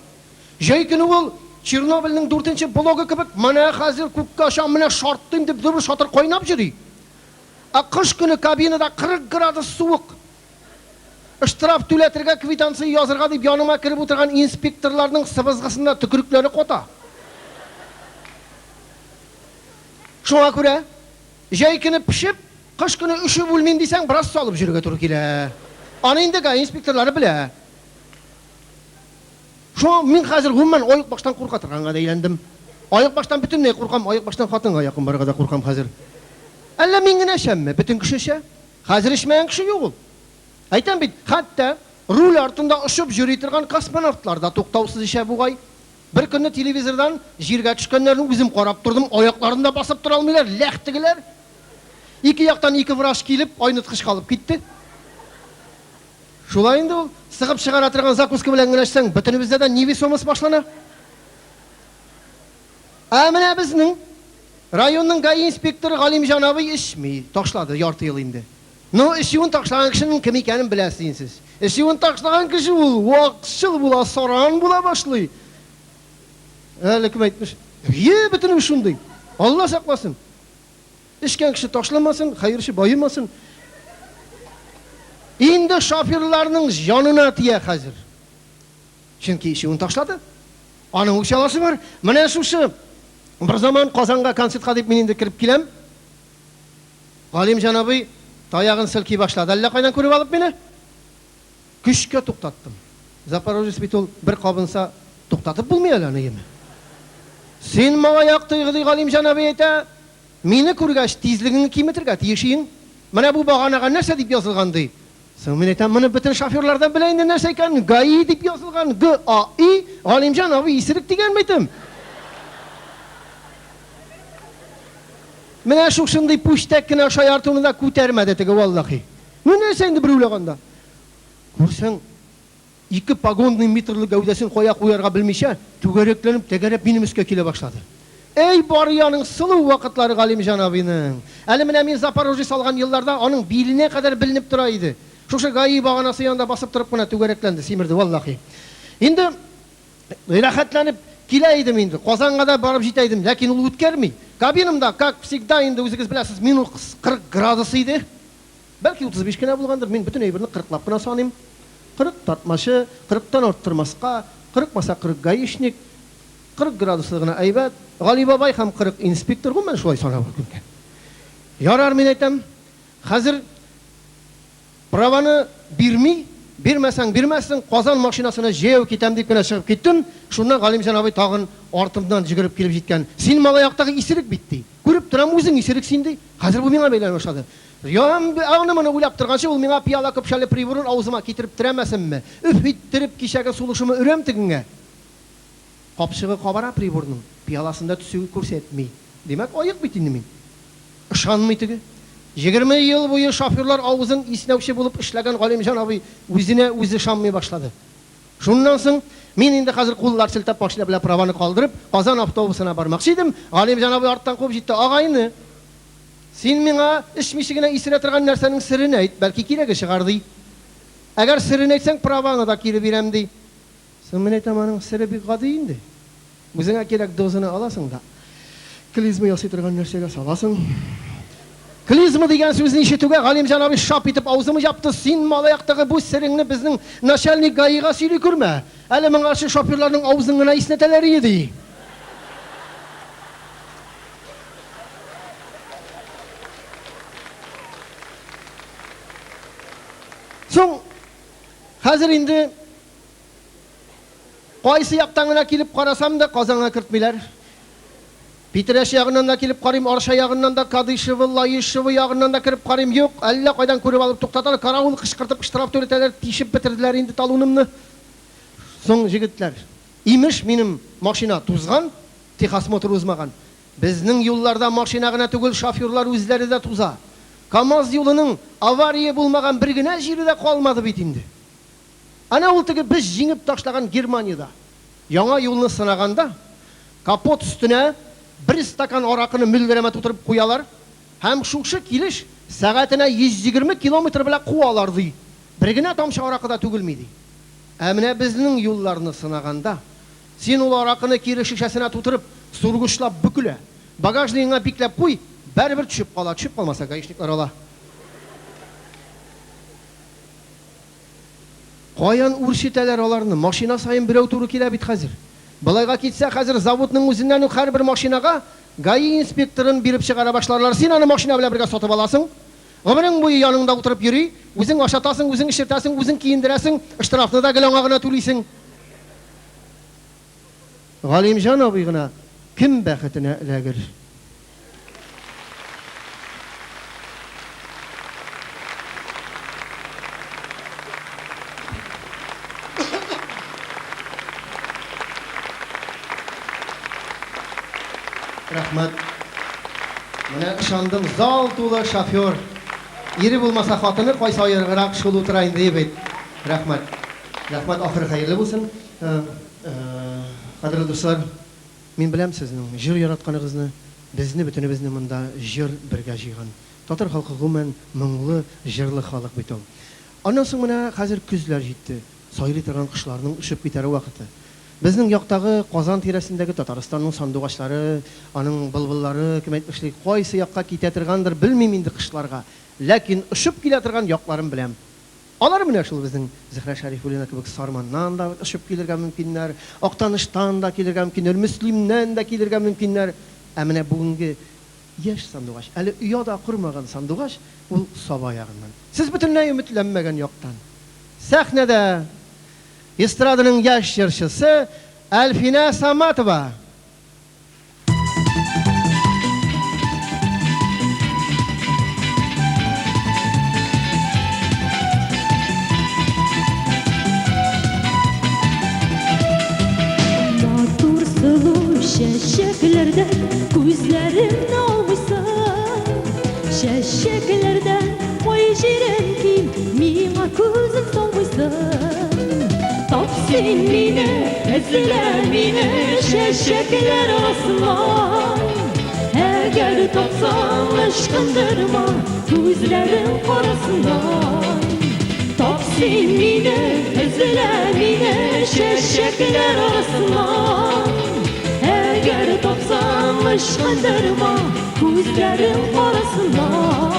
Җәй көне ул Чернобыльнең 4нче блогы кебек менә хәзер күккә ашам менә шарттым дип dur шатыр кайнап йөри. Кыш көне кабинада 40 градус суык. Штраф түләтергә квитанция язырга дип яныма кирип утырган инспекторларның сыбызгысында төкерекләре кота. Шуңа күрә җәй көне пишеп, кыш көне өшеп үлмим дисәң, бераз салып җөргә туры килә. Аны инде инспекторлары белә. Шуңа мин хәзер гомумән аяк баштан курка торганга да әйләндем. Аяк баштан бөтенләй куркам, аяк баштан хатынга якын барырга да куркам хәзер. Әллә мин генә шәмме, бөтен кешечә? Хәзер эшмәгән кеше юк ул. Әйтәм бит, хәтта руль артында ошып йөри торган космонавтлар да туктаусыз ишә бугай. Bir kөнне телевизордан җиргә төшкәннәрне үзем карап тордым, аякларында басып тора алмыйлар, ләхтигеләр. Ике яктан ике врач килеп, айныткыч калып китте. Шулай инде ул сыгып чыгара торган закуска белән генә эчсәң, бөтенебездә дә невесомость башлана. Менә безнең районның ГАИ инспекторы Галимҗан абый эчми, ташлады ярты ел инде. Ну, эчүен ташлаган кешенең кем икәнен беләсез сез. Эчүен ташлаган кеше ул вакытчыл була, саран була башлый. Әле кем әйтмеш? Бөтенем шундый. Алла сакласын. Эчкән кеше ташламасын, хәерче байымасын. Инде шоферларның җанына тия хәзер. Чөнки эчүен ташлады. Аның учаласы бар. Менә шушы bir zaman Казанга концертка дип мин инде кирип киләм. Галимҗан абый таягын силки башлады. Әллә кайдан күреп алып мине? Көчкә туктаттым. Запорожец бит ул бер кабынса туктатып булмый әле аны еме. Син мага яктыгы ди Галимҗан абый әйтә. Мине күргәч тизлегеңне киметергә тиешин. Менә бу баганага нәрсә дип язылган ди. Соң мин әйтәм, моны бөтен шоферлардан белә инде нәрсә икән? ГАИ дип язылган. ГАИ Галимҗан абый исерек дигән битем. Менә шушындый пүчтәк кенә шаяртуны да күтәрмәде теге валлаһи. Менә сәнде бер уйлаганда. Күрсәң, 2 погонный метрлы гәүдәсен куярга белмичә, түгәрәкләнеп, тәгәрәп минем өскә килә башлады. Эй барыяның сылу вакытлары Галимҗан абыйның. Әле менә мин Запорожец алган елларда аның биленә кадәр беленеп тора иде. Шушы ГАИ баганасы янында басып торып кына түгәрәкләнде, симерде валлаһи. Инде рәхәтләнеп килә идем инде. Казанга да барып җитә идем, ләкин ул үткәрми. Кабинамда, как всегда, инде үзегез беләсез, мин 40 градус иде. Бәлки 35 кенә булгандыр, мин бөтен әйберне 40лап кына саныйм. 40 тартмашы, 40тан арттырмаска, 40 маса 40 гаишник, 40 градуслы гына әйбәт. Гали бабай һәм 40 инспектор гомән шулай санап күргән. Ярар, мин әйтәм, хәзер праваны бирмәсәң, Казан машинасына җәяү китәм дип кенә чыгып киттем. Шуннан Галимҗан абый тагын артымдан җигереп килеп җиткән. Син мала яктагы исерек бит ди. Күреп торам үзең исерек син ди. Хәзер бу миңа бәйләнә башлады. Аны моны уйлап торганчы ул миңа пияла көпшәле приборын авызыма китереп терәмәсенме? Үф иттереп кичәгә сулышымы өрәм тегеңә. Капчыгы кабара приборның. Пияласында төсү күрсәтми. Димәк, аяк бит инде мин. Ышанмый теге. 20 ел буе шоферлар авызын иснәүче булып эшләгән Галимҗан абый үзенә үзе ышанмый башлады. Шуннан соң мин инде хәзер куллар селтәп машина белән праваны калдырып, Казан автобусына бармакчы идем. Галимҗан абый арттан куып җитте. Агайны, син миңа эчмичә генә исерә торган нәрсәнең сирен әйт, бәлки кирәге чыгар ди. Әгәр сирен әйтсәң, праваны да кире бирәм ди. Соң мин әйтәм, аның сире бик гади инде. Үзеңә кирәк дозаны аласың да. Клизма ясый торган нәрсәгә саласың. Клизма дигән сүзне ишетүгә Галимҗан абый шап итеп авызымы япты. Син мала яктагы бу сиреңне безнең начальник ГАИга сөйли күрмә. Әле моңа шоферларның авызын гына иснәтәләр иде. Соң хәзер инде кайсы яктан гына килеп карасам да Казанга кертмиләр. Питрәш ягыннан да килеп карыйм, Арша ягыннан да, Кадышевы, Лаешевы ягыннан да кирип карыйм. Юк, әллә кайдан күреп алып туктаталар, каравыл кычкыртып, штраф төләтәләр, тишеп бетерделәр инде талунымны. Соң җегетләр, имеш минем машина тузган, техосмотр узмаган. Безнең юлларда машина гына түгел, шоферлар үзләре дә туза. КамАЗ юлының авария булмаган бер генә җире дә калмады бит инде. Ана ул теге без җиңеп ташлаган Германиядә. Яңа юлны сынаганда капот өстенә bir стакан аракыны мөлдерәмә тутырып куялар, һәм шушы килеш сәгатенә 120 километр белән куалар ди. Бер генә тамчы аракы да түгелми ди. Ә менә безнең юлларны сынаганда, син ул аракыны кире шишәсенә тутырып, сургычлап бүкелә. Багажнигыңа бикләп куй, бәрбер төшеп кала, төшеп калмаса гаишниклар ала. Каян үрчетәләр аларны? Машина сайын берәү туры килә бит хәзер. Балайга китсә, хәзер заводның үзеннән үк һәрбер машинага ГАИ инспекторын биреп чыгара башларлар. Син аны машина белән бергә сатып аласың. Гомерең буе яныңда утырып йөри, үзең ашатасың, үзең эшертәсең, үзең киендерәсең, штрафны да геләңа гына түлисең. Галимҗан абый гына кем бәхетенә эләгер? Рәхмәт. Менә ышандым, зал тулы шофер. Ире булмаса хатыны кайсы аергырак шул утыра инде бит. Рәхмәт. Рәхмәт, ахыры хәерле булсын. Кадерле дуслар, мин беләм сезнең җыр яратканыгызны, безне бөтенебезне монда җыр бергә җыйган. Татар халкы гомумән моңлы, җырлы халык бит ул. Аннан соң менә хәзер күзләр җитте. Сайрый торган кошларның ушып китәре вакыты. Безнең яктагы Казан тирәсендәге Татарстанның сандугачлары, аның былбыллары, кем әйтмешли, кайсы якка китә торгандыр, белмим инде кышларга. Ләкин ушып килә торган якларын беләм. Алар менә шул безнең Зөһрә Шәрифуллина кебек Сарманнан да ушып килергә мөмкиннәр, Актаныштан да килергә мөмкиннәр, Мөслимнән да килергә мөмкиннәр. Ә менә бүгенге яшь сандугач, әле уяда курмаган сандугач, ул Саба ягыннан. Сез бөтенләй өметләнмәгән яктан. Сәхнәдә эстраданың яшь җырчысы Әлфинә Саматова. Матур сылу чәчәкләрдән күзләрен алмыйсың. Чәчәкләрдән ой җирен ким, миңа күзен салмыйсың. Син мине, эзлә мине, чәчәкләр арасыннан. Әгәр тапсаң, ычкындырма, күзләрем карасыннан. Тап син мине, эзлә мине, чәчәкләр арасыннан. Әгәр тапсаң, ычкындырма, күзләрем карасыннан.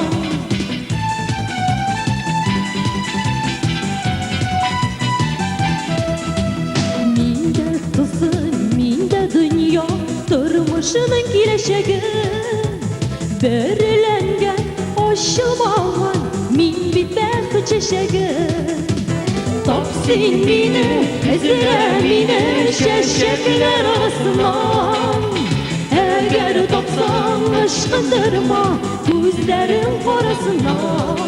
Тормышының киләчәге берләнгән, ачылмаган, мин бит бәхет чәчәге. Тап син мине, эзлә мине, чәчәкләр арасыннан. Әгәр тапсаң, ычкындырма, күзләрем карасыннан.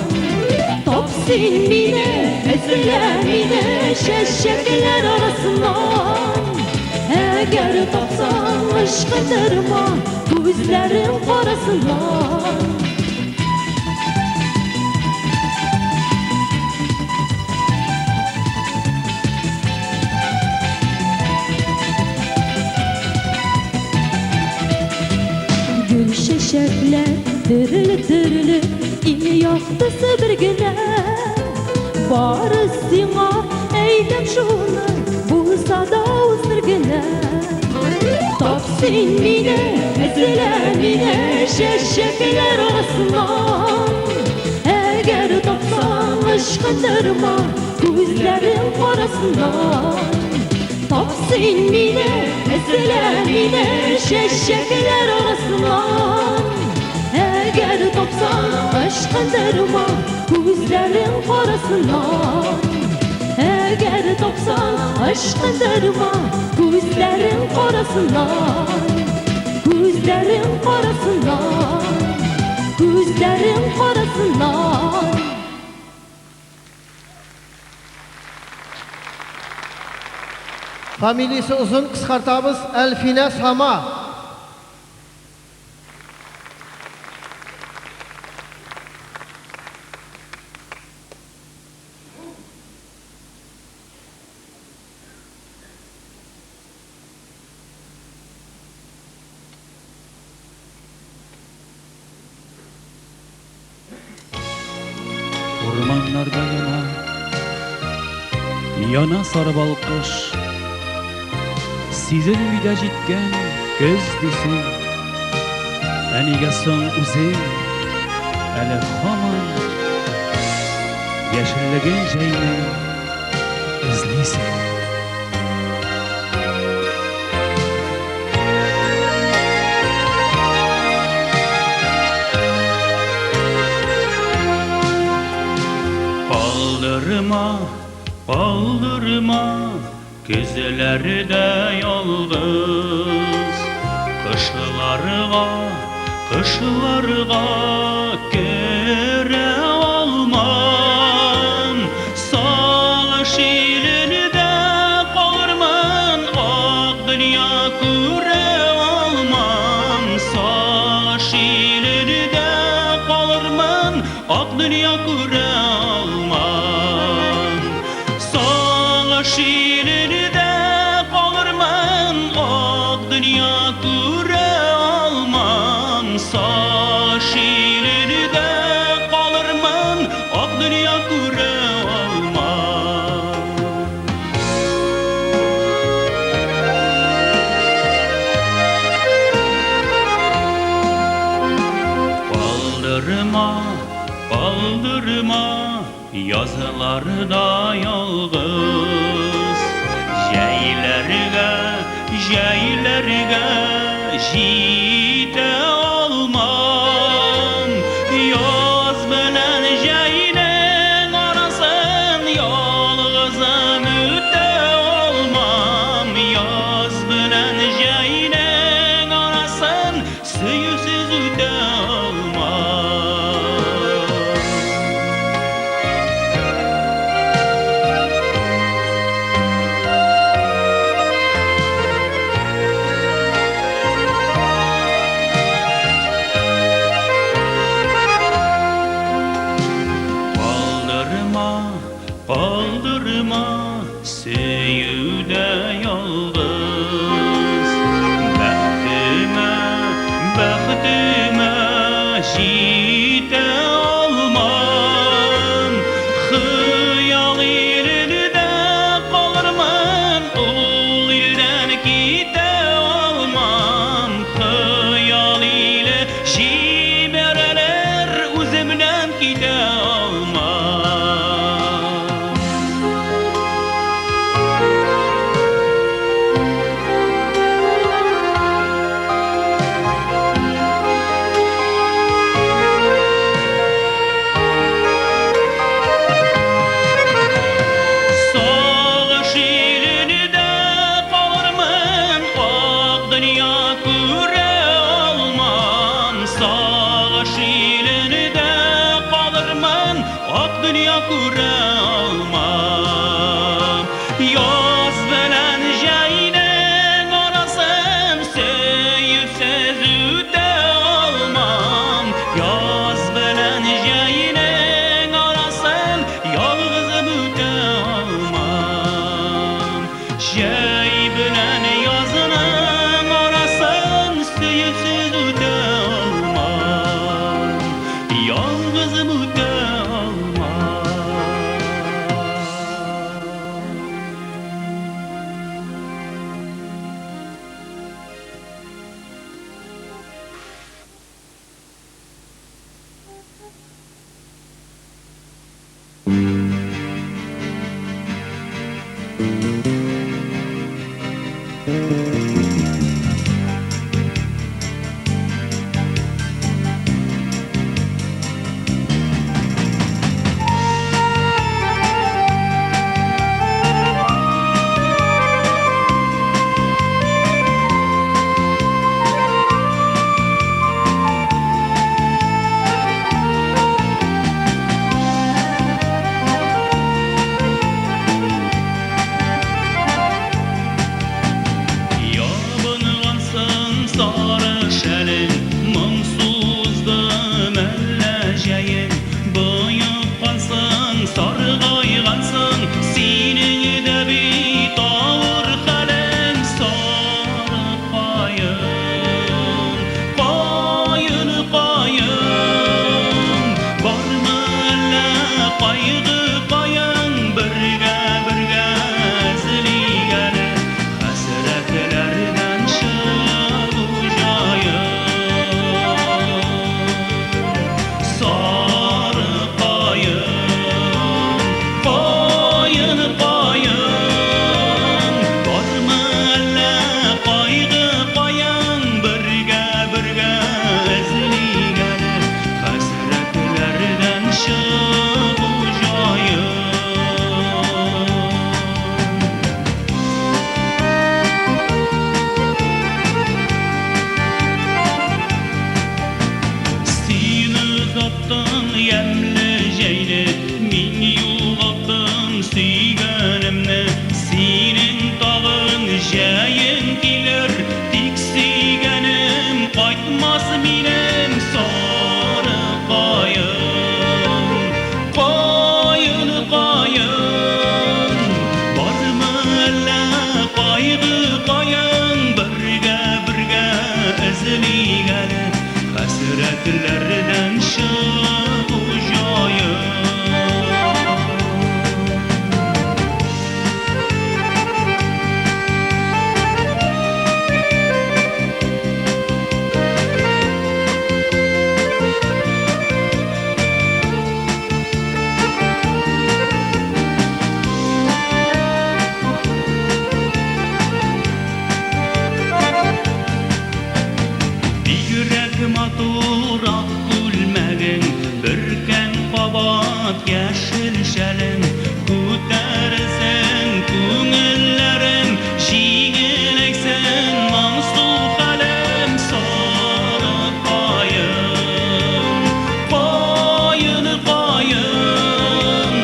Тап син мине, эзлә мине, чәчәкләр арасынан. Әгәр тапсаң, ычкындырма, күзләрем карасыннан. Гүл чәчәкләр төрле-төрле, иң яктысы бер генә. Бары сиңа әйтәм шуны, булса да бер генә. Тап син мине, эзлә мине, чәчәкләр арасыннан. Әгәр тапсаң, ычкындырма, күзләрем карасыннан. Тап син мине, эзлә мине, чәчәкләр арасынан. Әгәр тапсаң, ычкындырма, күзләрем карасынан. Әгәр тапсаң, ычкындырма, күзләрем карасыннан. Gözlerim karasından, gözlerim karasından. Familiyasi uzun, qisqartamiz. Alfina Sama. Ormanlarda yana sarı balkış, sizin vida jitken göz desin. Aniga so'ng o'zing ali hamon yashillagan joyni izlaysan. Kaldırma, kaldırma, gözlerde yalnız. Kışlarga, kışlarga göre olmam. Sağış ilinde kalırman, ak dünya göre olmam. Sağış ilinde kalırman, ak dünya göre olmam. Sağış ilinde kalırman, ak dünya göre olmam. Sağış ilinde kalırman, ak dünya göre olmam. Kaldırma, kaldırma, yazılarda yalnız. Jeylerge, jeylerge, jite olmam. Yaz bilen jeynin arasın, yalnızım öte olmam. Yaz bilen jeynin arasın, suyusiz öte olmam. Kaldırma, kaldırma, söyüde yalnız. Bəxtime, bəxtime, jite olmam. Xıyal ilinde kalırman, ol ilden gite olmam. Xıyal ile jimereler, uzimden gite olmam. Sağış ilinde kalırman, ak dünya göre olmam. Sağış ilinde kalırman, ak dünya göre olmam. Yaz bilen jeynin arasın, söyüpsiz öte olmam. Yaz bilen jeynin arasın, yalnızım öte olmam. Jey bilen yazının arasın, söyüpsiz öte olmam. Yalnızım öte olmam. sarı şəlin Mımsuzdu məlləcəyin Boyub qalsın, sarğayğansın Senin də bir tavır xəlin Sarı qayın, qayın, qayın Barmı əllə qayğı qayın Birgə, birgə əzligar Həsrətlərdən şad ucayın Sarı qayın, qayın, qayın Barmı əllə qayğı qayın Birgə, birgə əzligar Həsrətlərdən şad ucayın Seni uzattın yemli ceyli Min yuğattın suyganimni Senin tağın jayin kilir Tik suyganim qaytmas menim Sarı qayın, qayın, qayın Barmı əllə qayğı qayın Birgə, birgə əzligar Həsrətlərdən şad ucayın Yürek maturak gülmegin Bürken qabat yeşil şelin Kutersen künüllerin Şiğileksen mansuf halim Sarı qayın, qayın, qayın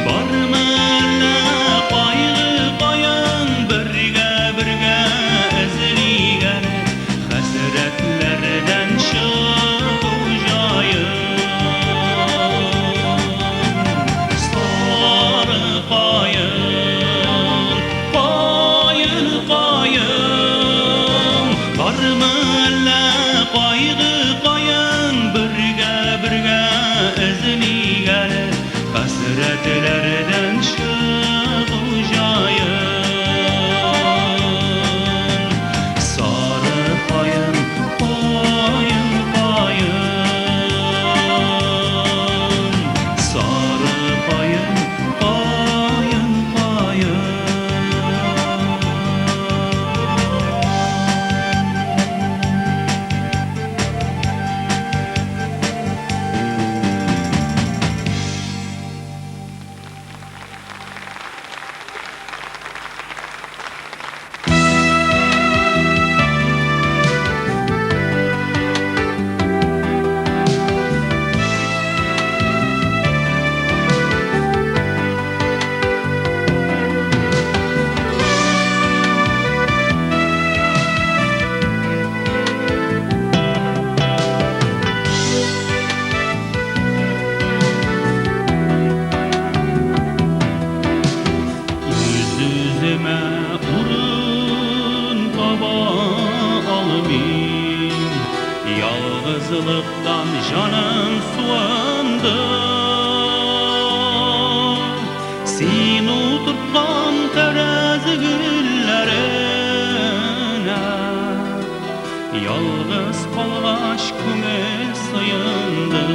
Barmı əllə qayğı qayın Birgə, birgə əzligar Həsrətlərdən şad ucayın Sarı qayın, qayın, qayın Barmı əllə qayğı qayın Birgə, birgə əzligar Həsrətlərdən şad ucayın Sarı qayın, qayın, qayın Sarı qayın, qayın, qayın Yüzüme urun taba almayayım Yalnızlıktan canım suandı Sen oturtkan terazi güllerine Yalnız kalgaç küme sayındı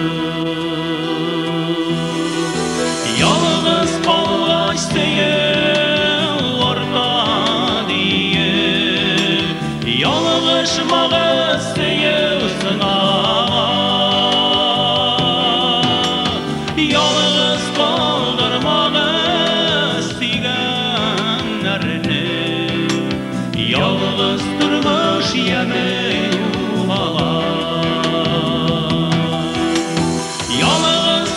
Yalnız kalgaç seyir orta diye Yalnızmağı seyirsin Yalnız kaldırmağı isteyenlerini Yalnız durmuş yemeği uğalar Yalnız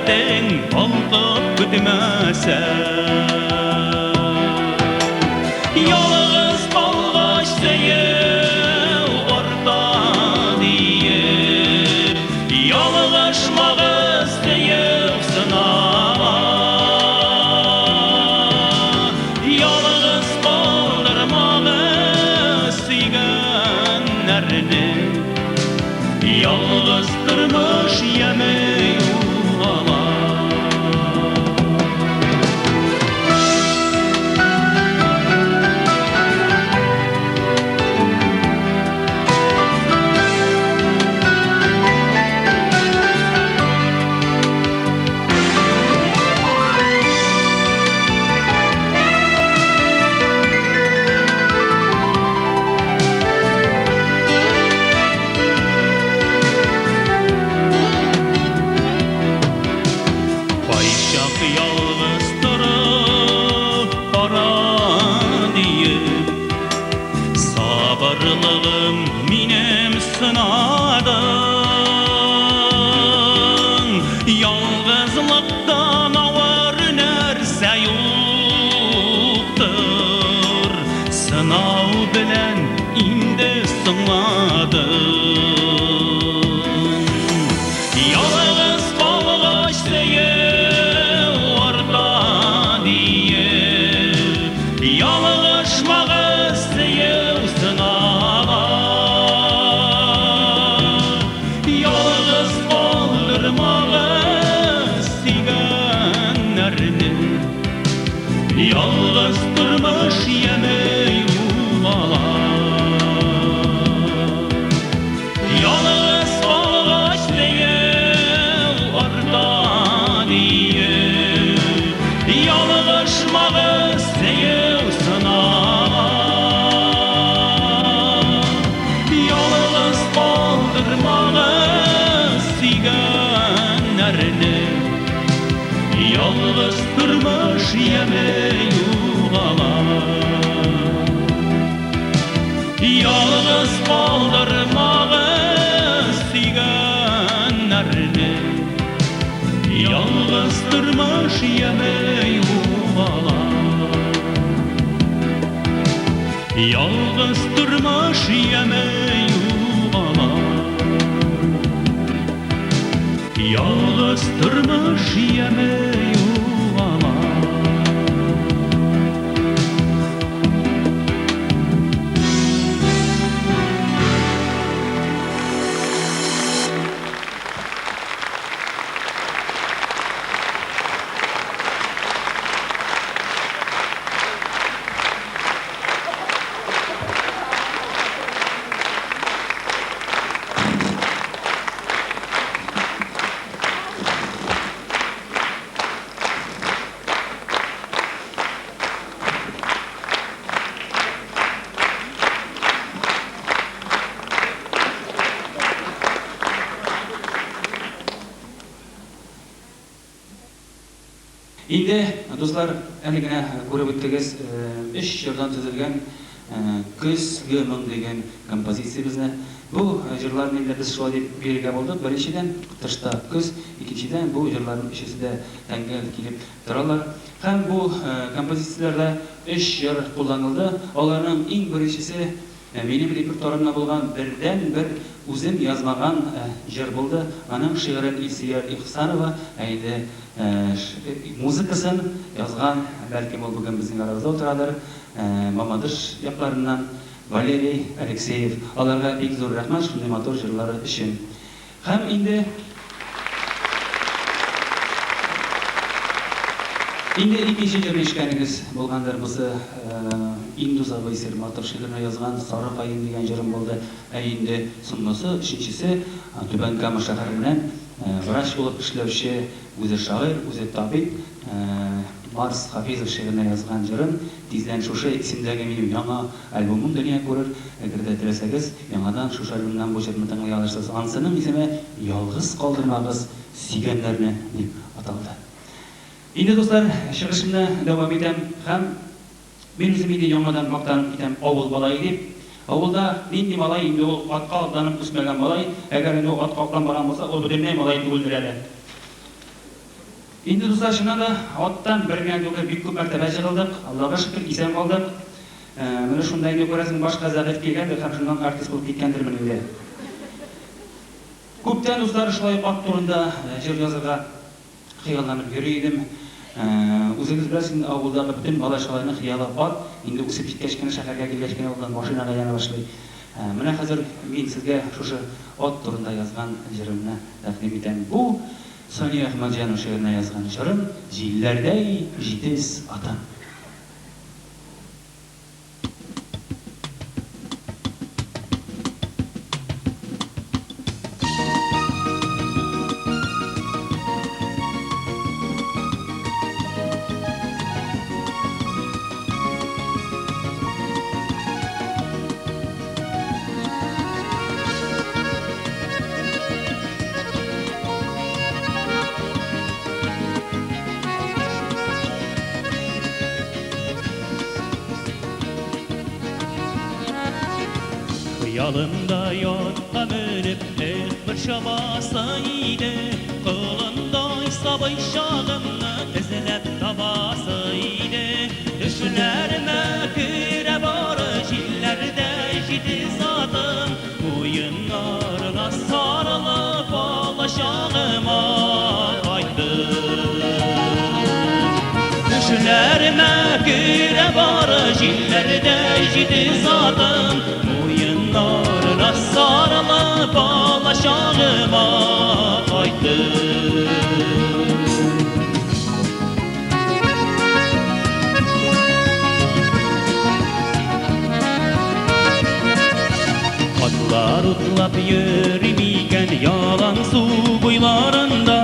Şöhretin altıp gütmesen Yalğız kalgaç deyip orta deyip Yalğışmağız deyip sınağa Yalğız kaldırmağız suyganlarını Yalğız durmuş yemeği Minem sınadın Yalğızlıktan ağır nerse yoktur Sınav bilen indi sınadın Yalğız kalgaç deyip orta deyip Yalğışmağız deyip sınağa Yalğız kaldırmağız siganlarını Yalğız durmuş yemeği uğala Yalğız kalgaç deyip orta deyip Yalğışmağız deyip sınağa Yalğız kaldırmağız siganlarını Yalğız durmuş yemeği uğala Yalğız kaldırmağız siganlarını Yalğız durmuş yemeği uğala Yalğız durmuş yemeği uğala Yalğız durmuş yemeği uğala Инде, достар, әле генә күреп үттегез, 3 җырдан төзелгән Көзге моң дигән композициябезне. Бу җырларны инде без шулай дип бирергә булдык. Беренчедән тышта көз, икенчедән бу җырларның ишесендә тәңгә килеп торалар. Һәм бу композицияләрдә 3 җыр кулланылды. Аларның иң беренчесе минем репертуарымда булган бердән-бер үзем язмаган җыр булды. Аның шигырен Илсөяр Ихсанова, әйде музыкасын язган, бәлкем ул бүген безнең арабызда утырадыр. Мамадыш якларыннан Валерий Алексеев. Аларга бик зур рәхмәт шундый матур җырлары өчен. Һәм инде икенче җыр ишкәнегез булгандыр. Бусы Индус абый Серматов шигырен язган Сары кайын дигән җырым булды. Инде соңгысы, өченчесе Түбән Кама шәһәре белән врач булып эшләүче үзе шагыйрь, үзе табиб Марс Хафизов шигырен язган җырын тиздән шушы исемдәге минем яңа альбомым дөнья күрер. Әгәр дә теләсәгез, яңадан шушы альбомнан бу җырны тыңлый алырсыз. Ансының исеме Ялгыз калдырмагыз сөйгәннәрне дип аталды. Инде достар, чыгышымны дәвам итәм һәм мин үзем инде яңадан мактанып китәм авыл балай дип. Авылда нинди малай инде ул атка атланып үсмәгән малай, әгәр инде ул атка атланып барган булса, ул бөтенләй малай түгелдер әле. Инде дуслар, шуннан да аттан бер генә түгел, бик күп мәртәбә җыгылдык. Аллага шөкер, исән калдык. Менә шунда инде күрәсең, башка зәгыйфь килгәндер һәм шуннан артист булып киткәндер инде. Күптән дуслар шулай ат турында җыр язарга хыялланып йөри идем. Үзегез беләсез, авылдагы бөтен бала-чагаларның хыялы ат, инде үсеп җиткәч кенә шәһәргә килгәч кенә алдан машинага яна башлый. Менә хәзер мин сезгә шушы ат турында язган җырымны тәкъдим итәм. Бу Сания Әхмәтҗанова шигыренә язган җырым «Җилләрдәй җитез атам». Ялында ятка менеп, bir шабаса иде, кылындай сабый шагымны эзләп табасы иде. Төшләремә керә бары җилләрдә җитез атым, уеннарга сарылып алачагыма кайтты. Төшләремә керә бары җилләрдә җитез атым, uyanlarına sarılıp alaşağıma kaydı. Atlar utlap yürümeyken yalan su boylarında,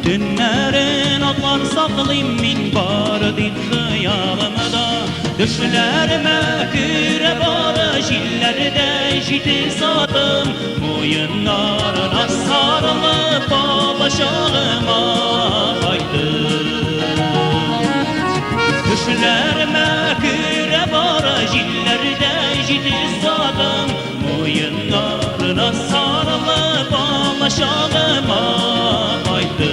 tünlerin atlar saklayım min bardı hıyalımda. Düşlerime küre barı jillerde җитез атым, уеннарына sarılıp alaşağıma kaydı. Düşlerime küre barı jillerde җитез атым, uyenlarına sarılıp alaşağıma kaydı.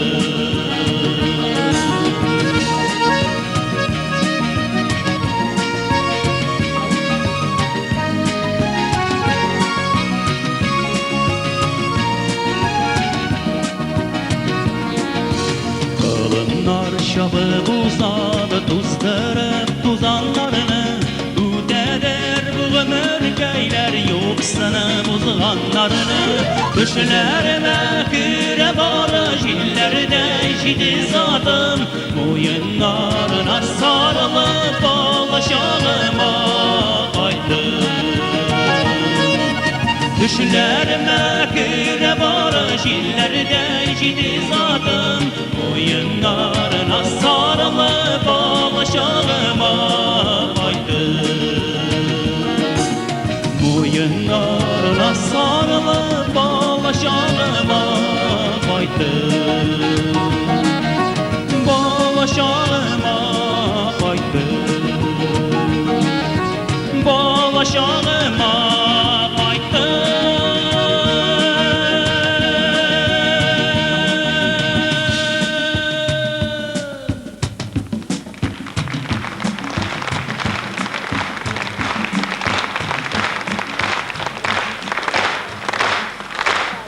Şabı uzadı tuzdırıp tuzanlarını, Üdeder bu ömür geyler yoksını buzganlarını. Düşlerime küre barı jillerde җитез atım, uyenlarına sarılıp alaşağıma kaydı. Düşlerime küre barı jillerde җитез atım, uyenlarına sarılıp alaşağıma kaydı. Uyenlarına sarılıp alaşağıma kaydı. Balaşağıma kaydı. Balaşağıma kaydı.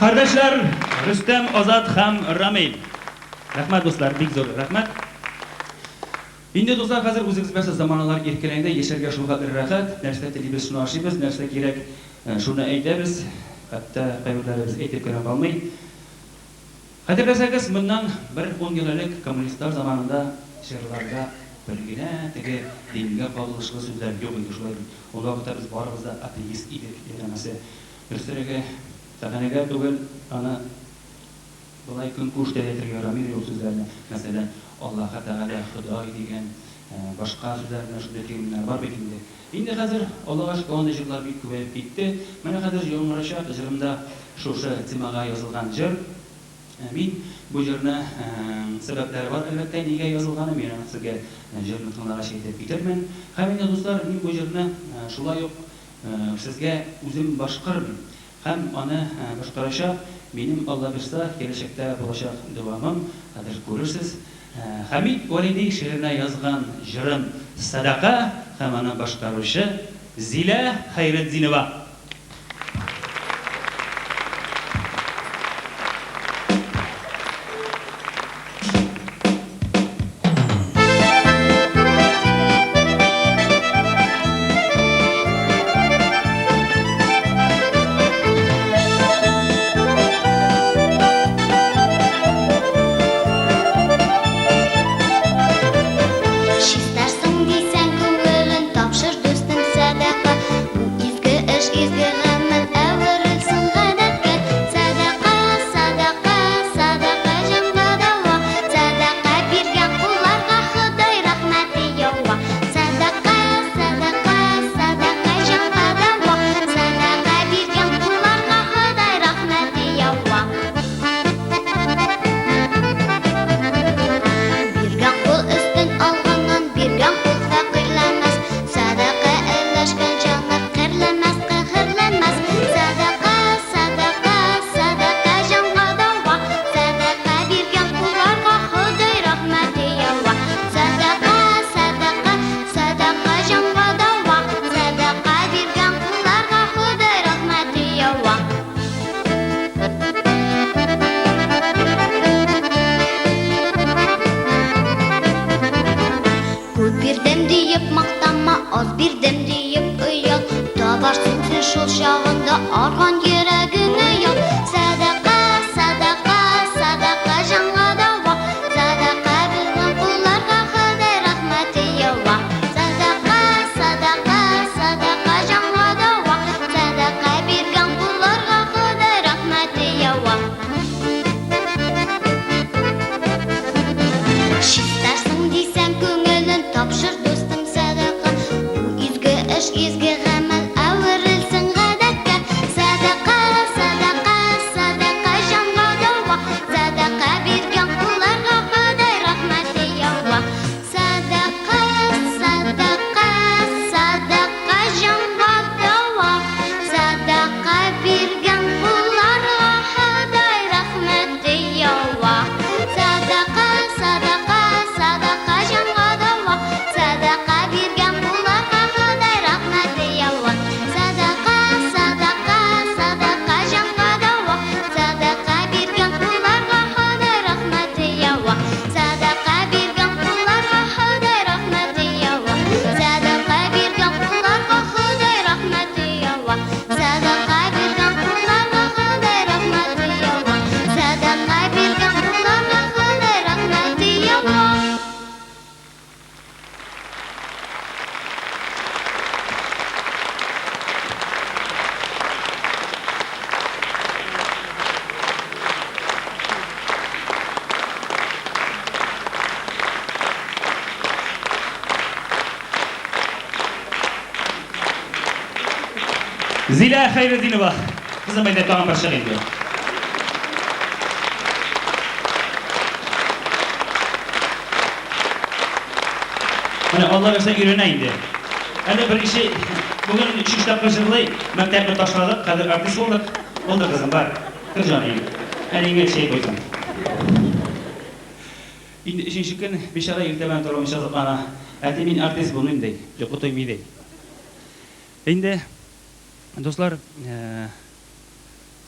Kardeşler, Rüstem, Ozat һәм Рамил. Рәхмәт дуслар, бик зур рәхмәт. Инде дуслар, хәзер үзегез беләсез, заманалар иркәләгәндә яшәргә шул кадәр рәхәт, нәрсә телибез шуны ашыйбыз, нәрсә кирәк шуны әйтәбез, хәтта кайберләребез әйтеп кенә калмый. Хәтерләсәгез, моннан 10 ел элек коммунистлар заманында җырларда бер генә теге дингә кагылышлы сүзләр юк иде шулай. Ул вакытта без барыбыз да атеист идек, янәсе берсерәгә тәганәгә түгел, аны булай көн кушта әйтергә ярамый ул сүзләрне. Мәсәлән, Аллаһ Тәгалә Ходай дигән башка сүзләрне шундый терминнар бар бит инде. Инде хәзер Аллаһка шөкер андый җырлар бик күбәйеп китте. Менә хәзер яңарачак җырымда шушы темага язылган җыр. Мин бу җырны сәбәпләре бар, әлбәттә, нигә язылганы мин сезгә җырны тыңлагач әйтеп китермен. Һәм инде дуслар, мин бу җырны шулай ук сезгә үзем башкармын. Һәм аны башкарачак минем Алла бирсә киләчәктә булачак дәвамым, хәзер күрерсез. Хамид Валиди шигыренә язган җырым Садака һәм аны башкаручы Зилә Хайретдинова. Зилә Хайретдинова. Кызым әйтә тагын бер шигырь инде. Менә Алла берсә өйрәнә инде. Әле бер кеше бүген 3 тапкыр җырлый, мәктәпне ташладык, хәзер артист булдык. Булды кызым, бар. Кыр җаным. Әлеңгә шей куйсам. Инде 3нче көн бишара иртәмән торымча ана, әти мин артист булмыйм ди, йокы тоймый ди. Инде достlar,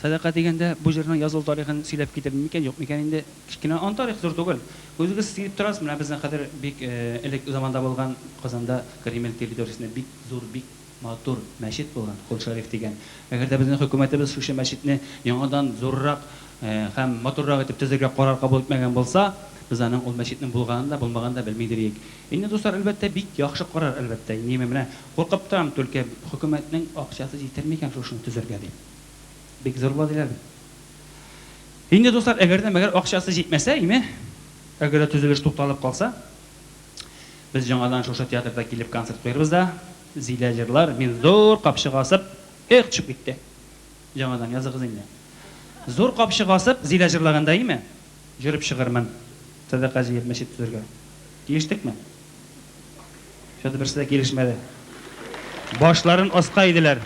Садака дигәндә бу җырның язылу тарихын сөйләп китеп микән, юк микән инде кичкенә ан тарих зур түгел. Үзегез сизеп торасыз, менә безнең хәзер бик элек заманда булган Казанда Кремль территориясендә бик зур, бик матур мәчет булган, Кол Шариф дигән. Әгәр дә безнең хөкүмәтебез шушы мәчетне яңадан зуррак һәм матуррак итеп төзергә карар кабул итмәгән булса, biz аның ул мәчетнең булганын да, булмаганын да белмидер идек. Инде достар, әлбәттә бик яхшы карар, әлбәттә. Ниме менә куркып торам, түлке хөкүмәтнең акчасы җитәр микән шушыны төзергә дип. Бик зур булдылар. Инде достар, әгәр дә мәгәр акчасы җитмәсә, име, әгәр төзелеш тукталып калса, biz яңадан шушы театрда килеп концерт куярбыз да, Зилә җырлар, мин зур капчык асып, чыгып китте. Яңадан языгыз инде. Зур капчык асып, Зилә җырлаганда име, җырып чыгармын. Садака җыеп мәчет төзергә. Килештекме? Шуды берсе дә килешмәде. Башларын аска иделәр.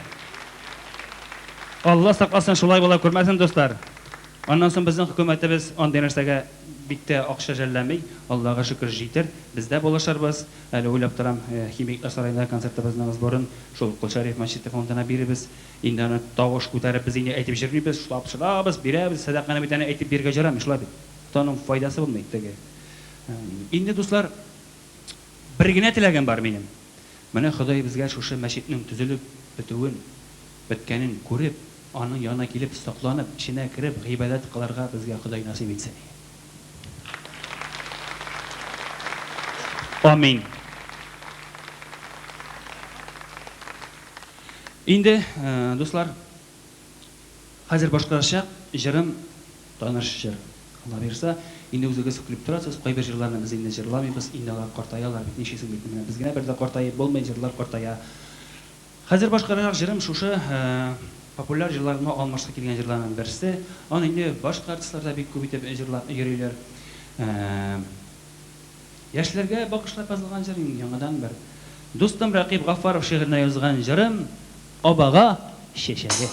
Алла сакласын, шулай була күрмәсен, достар. Ondan soң безнең хөкүмәтебез андый нәрсәгә бик тә акча жәлләми, Аллага шөкер җитер. Без дә булышырбыз. Әле уйлап торам, Химиклар сараенда концертыбызның сборын шул Кулшариф мәчете фондына бирибез. Инде аны тавыш күтәреп biz инде әйтеп җырмыйбыз, шулап бирәбез, садаканы бит әйтеп биргә җырамый, шулай бит. Таның файдасы булмый теге. Инде дуслар, бер генә теләгән бар минем. Менә Ходай безгә шушы мәчетнең төзелеп бетүен, беткәнен күреп, аның янына килеп сакланып, içine кирип, гыйбадат кыларга безгә Ходай насыйп итсен. Амин. Инде, дуслар, хәзер башкача җырым таныш җыр. Алла бирсә, инде үзегез күреп торасыз, кайбер җырларны без инде җырламыйбыз, инде алар картаялар, бит ничесен бит менә безгә бер дә картаеп булмый, җырлар картая. Хәзер башкарак җырым шушы популяр җырларны алмашка килгән җырларның берсе. Аны инде башка артистлар да бик күп итеп җырлап йөриләр. Яшьләргә багышлап язылган җыр яңадан бер. Дустым Ракиб Гафаров шигыренә язган җырым Абага чәчәге.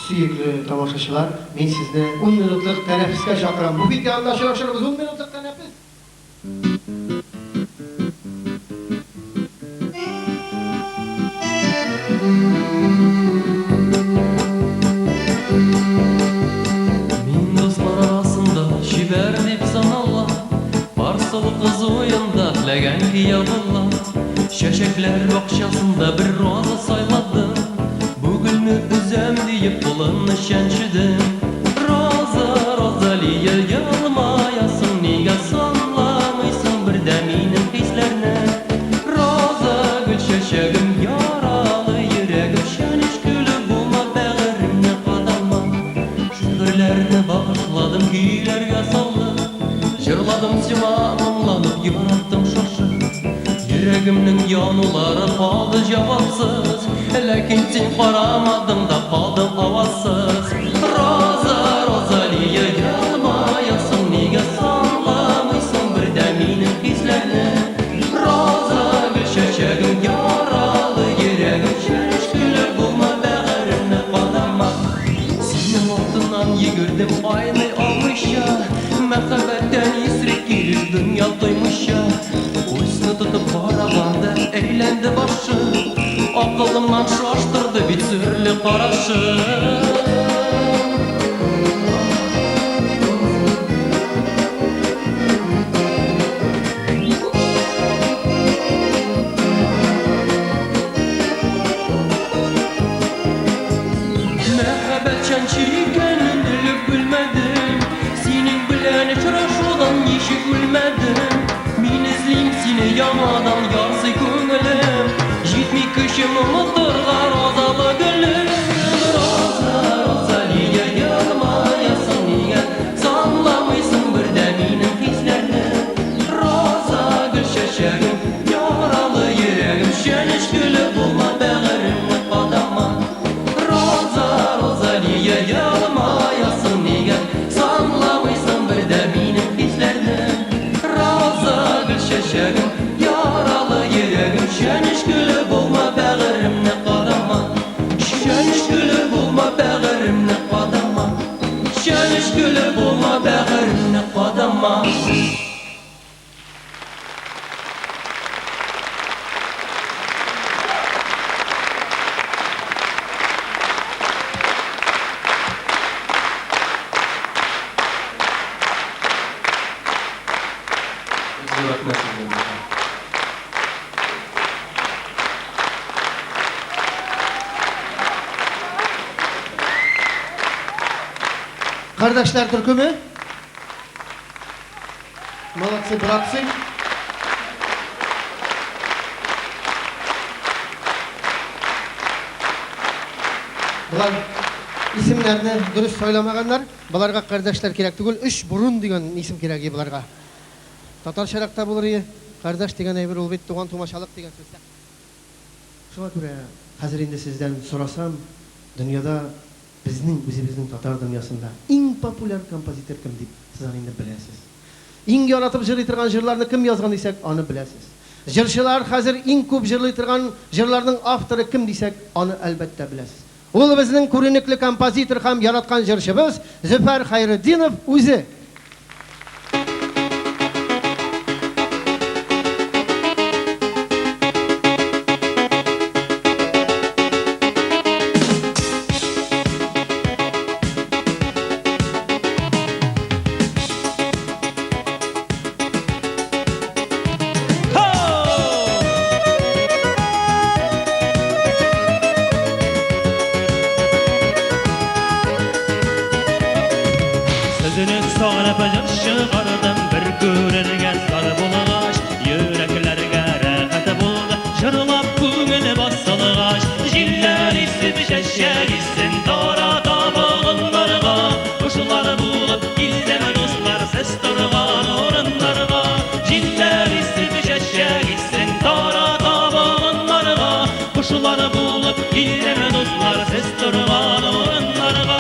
Sürekli tamaşaçılar, men sizni 10 minutlik teneffüsga chaqiram. Bu bitta anlaşılışlarımız 10 minutlik teneffüs. Min dostlar arasında şiber dep sanallar, Barsıl kız oyunda tilegen kiyabullar. Şeşekler bakşasında bir roza sayladım, bu gülni üzem deyip kulını şenşidim. Roza, Rozaliya yalmayasın, niga sanlamıysın bir de minin hislerine. Roza, gül şeşegim yaralı yüregim, şeniş gülü bulma bağırımne kadalma. Şükürlerine bağışladım, güylerge saldım, jırladım simamımlanıp yarattım şoşu. Yüregimnin yanıları kaldı cevapsız, lakin sen qaramadın da kaldım avazsız. Roza, Rozaliya yalmayasın, niga sanlamıysın bir de minin hislerine. Roza, gül şeşegim yaralı yüregim, şeniş gülü bulma bağırımne kadalma. Senin ortından yigirdim aynı almışa, mehabetten isrik gelip dünya duymuş ya. Uyusunu tutup karaganda eğlendi başı, akılımdan şaştırdı bir türlü qaraşı. Mehabetçen çiğkenin ölüp gülmedim, senin bilen uçraşudan yeşik gülmedim. Min izleyim seni yamadan yarsı köngülüm, jitmi kışım umutturga rozalı gülüm. Roza, Rozaliya yalmayasın, niga sanlamıysın bir de minin hislerini. Roza, gül şeşegim yaralı yüregim, şeniş gülü bulma bağırımne kadama. Roza, Rozaliya yalmayasın, niga sanlamıysın bir de minin hislerini. Roza, gül şeşegim yaralı yüregim, şeniş gülü bulma bağırımne kadama. Şeniş gülü bulma bağırımne kadama. Şeniş gülü bulma bağırımne kadama. Kardeşler Türkümü. Молодцы, bratцы. Bular isimlerini dürüst söylemaganlar. Bularga kardeşler kerek tugul, 3 burun degan isim kerek bularga. Tatar şarakta bulur kardeş degan bir ol bit tugan tumaşalık degan söz. Şuna göre hazır indi sizden sorasam, dünyada bizning Tatar dünyasında en popüler kompozitör kim deb siz indi bilasiz. Eng yaratib jırlay turgan jırlarni kim yazgan desek, onu bilasiz. Jırchilar hazır eng ko'p jırlay turgan jırlarning avtori kim desek, onu albatta bilasiz. Ol bizning ko'rinlikli kompozitör ham yaratgan jırchimiz Zufar Xayriddinov o'zi. Sözünü sağlap çıkardım bir görürge sarı bulağaç, yüreklerge rahat buldu, jırlap көңіл basılğaç. Jiller isip şeşek issin dara tabağınlarga, kuşlar bulup izleme dostlar ses turgan orunlarga. Jiller isip şeşek issin dara tabağınlarga, kuşlar bulup izleme dostlar ses turgan orunlarga.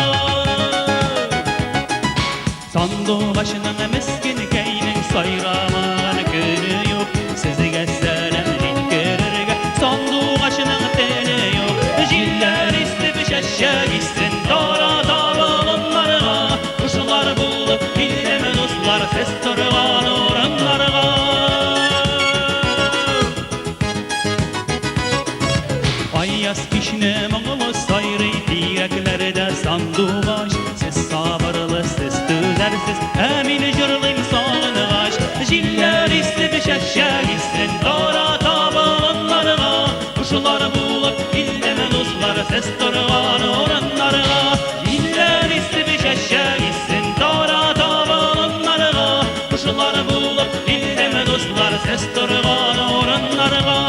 Sandığı başının miskin keynin sayraman günü yok, sizge selamlik görürge sandığı başının teni yok. Jiller istip şeşek issin dara yaz kişine mağlı sayrı diyeklerde sandıvaş siz sabırlı siz düzersiz emin jırlayım sağınıvaş jiller istedi şeşşe gitsin dara tabanlarına kuşlar bulup izleme dostlar ses durgan oranlarına jiller istedi şeşşe gitsin dara tabanlarına kuşlar bulup izleme dostlar ses durgan oranlarına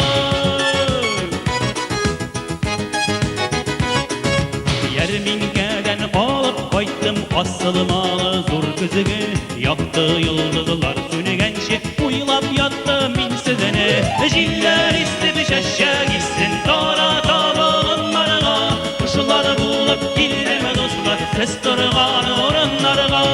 Yerminkeden alıp kayttım asılmalı zor kızıgı Yaktı yıldızlar sönügençe uylap yattım insizine Jiller istedi şeşşe gitsin dara tabanlarına Kuşlar bulup gideme dostlar ses durgan oranlarına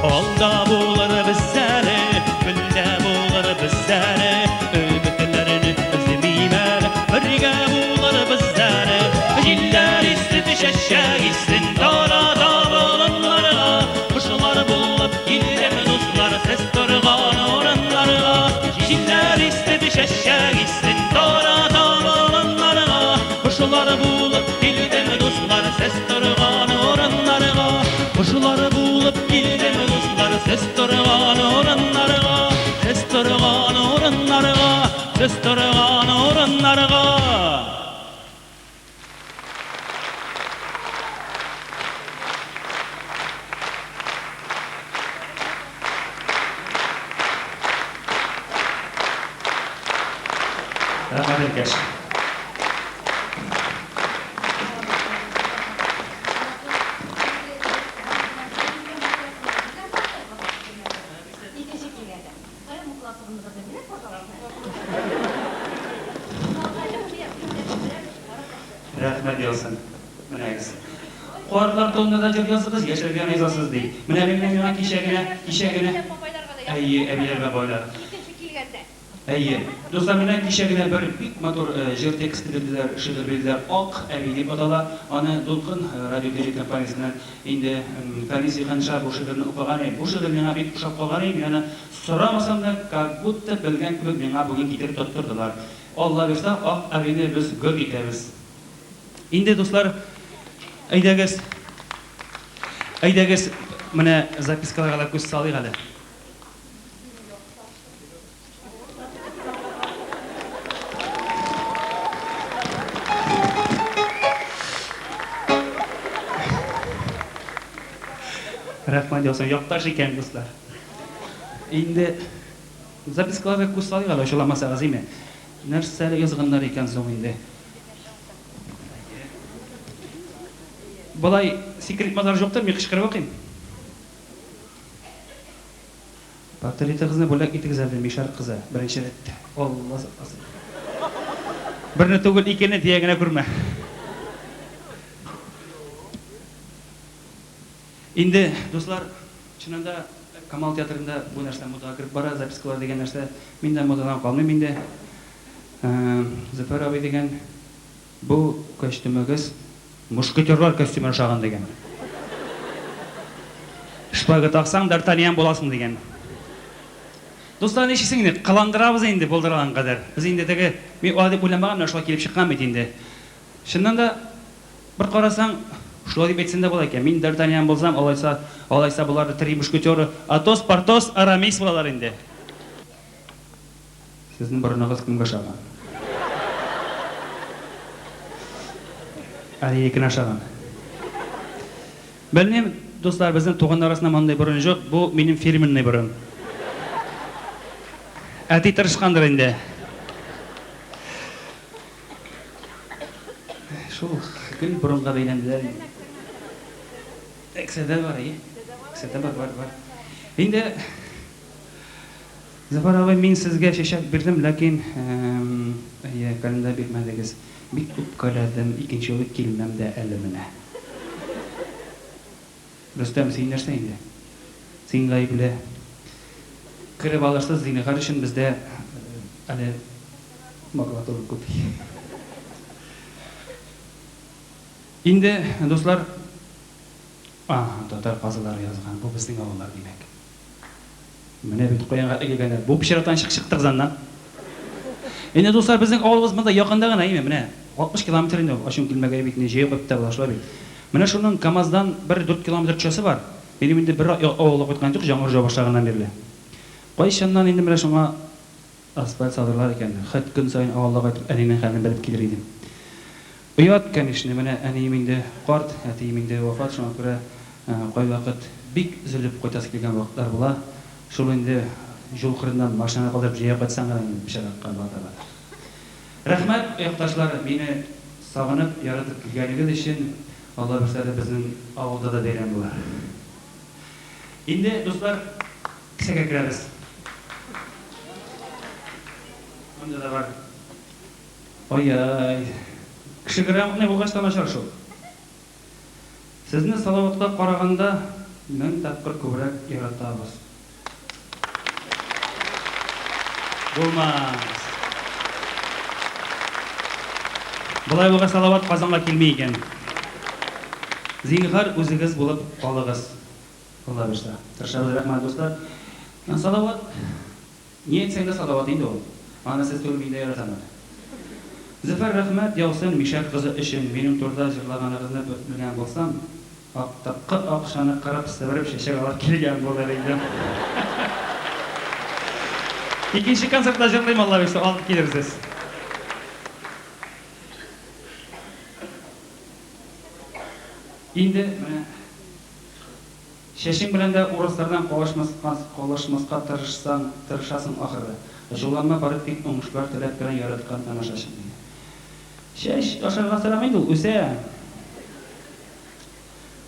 Alda bular bizleri, gülde bular bizleri Öbüklerini özlemeyler, birge bular bizleri Jiller istedi şeşşe gitsin dara tabanlarına Kuşlar bulup gideme dostlar ses durgan oranlarına Jiller istedi şeşşe gitsin dara tabanlarına Kuşlar bulup gideme dostlar ses durgan oranlarına Kuşlar bulup gideme dostlar ses durgan oranlarına Ses durgan oranlarına Ses durgan oranlarına Rahmet eylesin. Rahmet olsun. Münəyiz. Qoğarlar tonunda da çok yazsınız, geçerken yazasınız değil. Münəyiz yana kişegine. Ayy, ebiler ve boylar. Ayy, dostlar münəyiz kişegine bir büyük motor jır teksti bildiler, şıdır bildiler. Ok, ebi deyip atalar. Ana Dolkun radyo TV kompaniyasından indi Tanisi Khanşa bu şıdırını okuğanı. Bu şıdır bana bir kuşap qoğanı. Yani soramasam da как будто bilgen gibi bana bugün getirip tutturdular. Allah verse, ok, ebini biz gör gitemiz. Indi dostlar, aydagız mene zapiskalarga көз салыйк әле. Рахмат olsun, якташ икән достар. Инде запискаларга көз салыйк әле, ошоламасагыз эме. Нәрсәле язганнар икән соң инде. Балай секрет мазар жоқтар, мен қышқырып оқайын. Портреті қызына бөлек итігіз әлді, мешар қызы, бірінші рет. Алла сақтасын. Бірні түгіл екені тиегіне көрме. Енді, достар, шынында Камал театрында бұл нәрсе модаға кіріп бара, запискалар деген нәрсе, мен де модадан қалмай, мен де Зәфәр абай деген бұл костюмігіз мушкетерлар костюмін шаған деген. Шпага тақсаң, Д'Артаньян боласың деген. Достар, нешесің не? Қаландырабыз енді болдырған қадар. Біз енді тегі, мен ола деп ойламаған, шуға келіп шыққан бет енді. Шыннан да бір қарасаң, шуға деп етсін де бола екен. Мен Д'Артаньян болсам, олайса бұларды три мушкетері Атос, Портос, Арамис болалар енді. Сіздің бұрынығыз кімге шаған? Әлі екін ашаған. Білмеймін, достар, біздің туған арасында маңдай бұрын жоқ, бұл менің фирменный бұрын. Әти тырышқандыр енді. Шол күн бұрынға бейненділер. Әксәді бар, әксәді бар. Енді, Зәфар абай, мен сізге шешек бердім, ләкин калында бермәдіңіз. Бик үпкәләдем, икенче жолы килмәм дә әле менә. Рөстәм, син нәрсә инде? Син гаепле. Кіріп алырсыз зинһар өчен бездә әле макулатура көп. Инде, достар, татар қазылары жазған, бұл біздің ауылдар демек. Міне бит қоянға келгендер, бұл пішірақтан шықтық заннан. Енді достар, біздің ауылымыз мында жақында ғана еме, міне 60 километрінде ашын келмеге бетіне жей қойыпта бұлашыла бет. Міне шының КамАЗдан 1-4 километр часы бар. Менің енді бір ауылы қойтқан жоқ, жаңғыр жау баштағынан берлі. Қой шаннан енді міне шыңа асфальт салдырлар екен. Қыт күн сайын ауылға қайтып әненің қәлін біліп келер едім. Ұят, конечно, міне әнейіміңді қарт, әтейіміңді вафат, шыңа көрі қой вақыт бик үзіліп қойтасы келген вақыттар бола. Шол енді жол қырынан машина қалдырып жия қайтсаң ғана пішараққа батыр. Рахмет, ұяқташылар, мені сағынып, яратып келгеніңіз үшін Алла бірсәді біздің ауылда да берен болар. Енді, достар, кісіге кірәбіз. Онда да бар. Ой-ай, кіші кірәм не болғаш тамашар шол. Сізні салауатқа қарағанда 1000 тапқыр көбірек яратабыз. Болмас. Бұлай болға салауат қазанға келмей екен. Зинғар өзіңіз болып қалығыз. Алла бірші. Тыршабыз рахмат, достар. Салауат, не етсең де салауат енді ол. Ана сіз көрмейді яратамын. Зәфәр рахмат яусын Мишар қызы үшін менің турда жырлағаныңызды білген болсам, ақтаққы ақшаны қарап сібіріп шешек алып келген болар еді. Екінші концертта жырлайым, Алла бірші, алып келерсіз. Енді, шешің білен де орыстардан қолашмасқа тырышасың ақыры. Жоланма барып бек ұңышылар тілеп кірін яратқан тамашашың. Шеш, ашарға сұрамайды ол, өсе.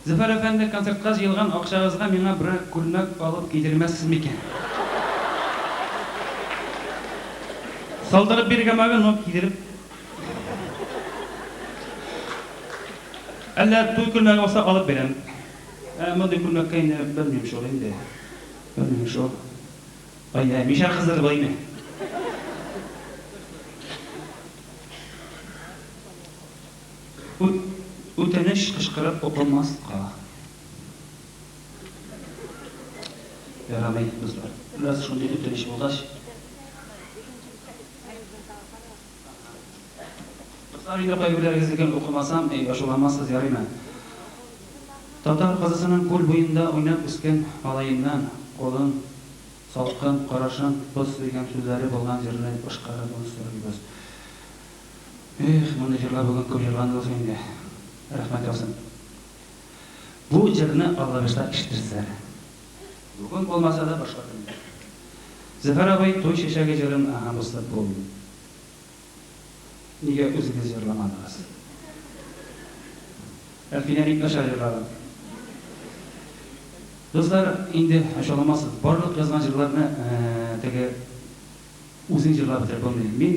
Зәфәр әфәнді концертқа жиылған ақшағызға меңа бір күлмәк алып кедермәсіз мекен. Салдырып бергемәген ол кедеріп. Әлі той күлмәгі болса алып берем. Мұндай күлмәкке енді білмейм шол енді. Білмейм шол. Ай, Мишар қыздырды болай ме? Өтініш қышқырып оқылмасқа. Ярамай, бұздар. Біраз шондай өтініш болғаш. Енді қойбілеріңізден оқымасам, ашуламасыз ярайма. Татар қазысының көл бойында ойнап өскен алайыннан қолын, салқын, қарашын, бұз деген сөздері болған жерлер ұшқары бұлыстыры біз. Мұнда жерлер бүгін көп жерланды болсын енді. Рахмет яусын. Бұл жеріні Алла бірші іштірсіздер. Бүгін болмаса да башқа күнде. Зәфәр абай той шешәге жерін ағам бұстап болды. Неге өзіңіз жырламадыңыз? Әлфинерік наша жырладым. Достар, енді ашаламасыз. Барлық жазған жырларына тәге өзің жырлап бітір болмайды. Мен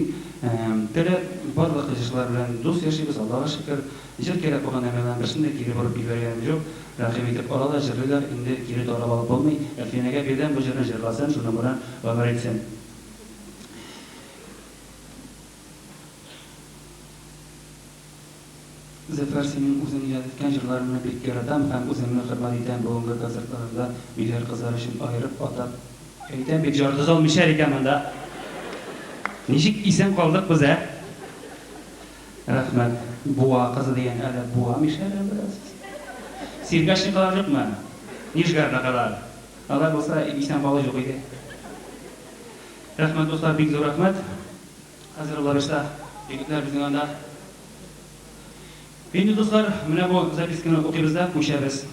тәрі барлық жырлар білән дос яшайбыз, Аллаға шүкір. Жыр керек болған әмелен бірсінде кері бұрып білбергенім жоқ. Рахим етіп орала жырлылар, енді кері торап алып болмай. Әлфинеге берден бұл жырны жырласын, шуны бұран өмір етсен. Зәфәр, сенің өзің ядеткен жырларына бек яратам, һәм өзіңні хөрмәт итәм бүгінгі концертларында Мишар қызлар үшін айырып атап. Әйтәм, бек жарды зал Мишар екен мұнда. Нешік исен қалдық біз, ә? Рахмет. Буа қызы деген әлі Буа Мишар білесіз. Сиргашын қалар жоқ ма? Нишгарда қалар. Алай болса, исен балы жоқ еді. Рахмет, достар, бек зор рахмет. Қазір олар ішта, бекетлер біздің анда. Енді достар, міне бұл записканы оқимызда көшеміз.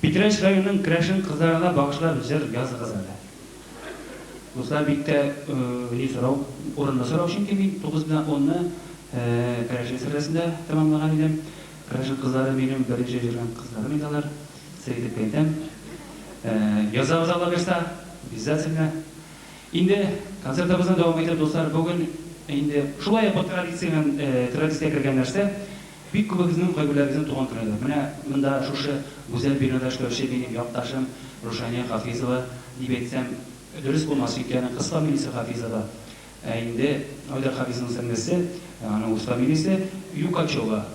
Петряч районының Крәшін қыздарына бағышлап жыр жазы қызады. Достар, бекте не сұрау, орында сұрау үшін келмей, 9-10-ны Крәшін сіресінде тамамлаған едім. Крәшін қыздары менің бірінші жүрген қыздарым едалар. Сәйдіп кәйтем. Яза Алла берса, обязательно. Енді концертімізді давам етіп, достар, бүгін енді шулай по традиция кірген нәрсе, бик көбігіздің қойбілеріңіздің туған күні еді. Міне, мұнда шушы güzel bir yoldaşlar benim yaptaşım Ruşaniye Hafizova deyip etsem dürüst olması imkanı kısqa menisi Hafizova Endi Oydar Hafizning singlisi, ana o'z familiyasi Yukachova.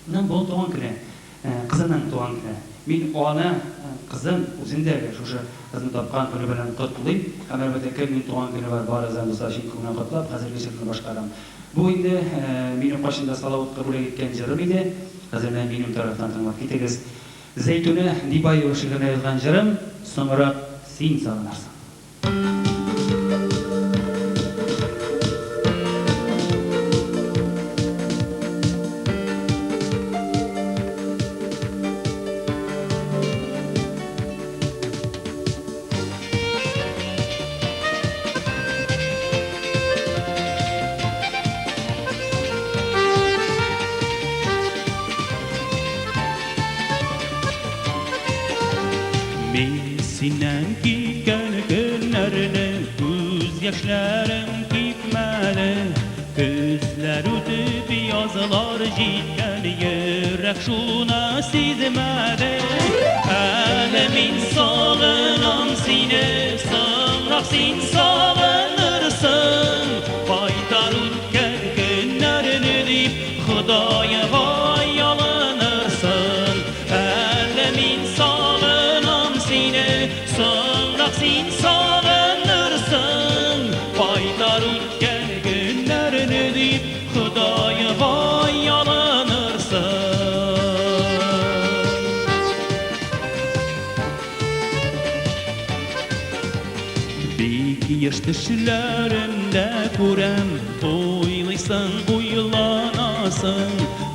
Bundan bu tuğan kine, kızının tuğan kine. Men ona kızım o'zindagi o'sha qizni topgan kuni bilan qutlayib, albatta men tuğan kuni var barazan do'stlar shu kunni qutlab, hozirgacha shuni boshqaram. Bu endi mening qo'shinda salovat qabul etgan jirim edi. Hozirdan mening tarafdan tinglab ketamiz. Zaytuna Dibayeva shirini yozgan jirim, so'ngra sen sog'inarsan. Mesinden gitken günlerine göz yaşlarım gitmeli. Gözler ötüp yazılar cidden yürek şuna sizmedi. Alemin sağınan sine sağrak sin sağınırsın. Baytar ülker günlerini deyip Hudaya vay yalanırsın. Alemin sağınan sine sağrak sin sağınırsın. Baytar ülker günlerini deyip Hudaya vay yalanırsın. Yaş düşlerimde kurem oylaysın oylanasın.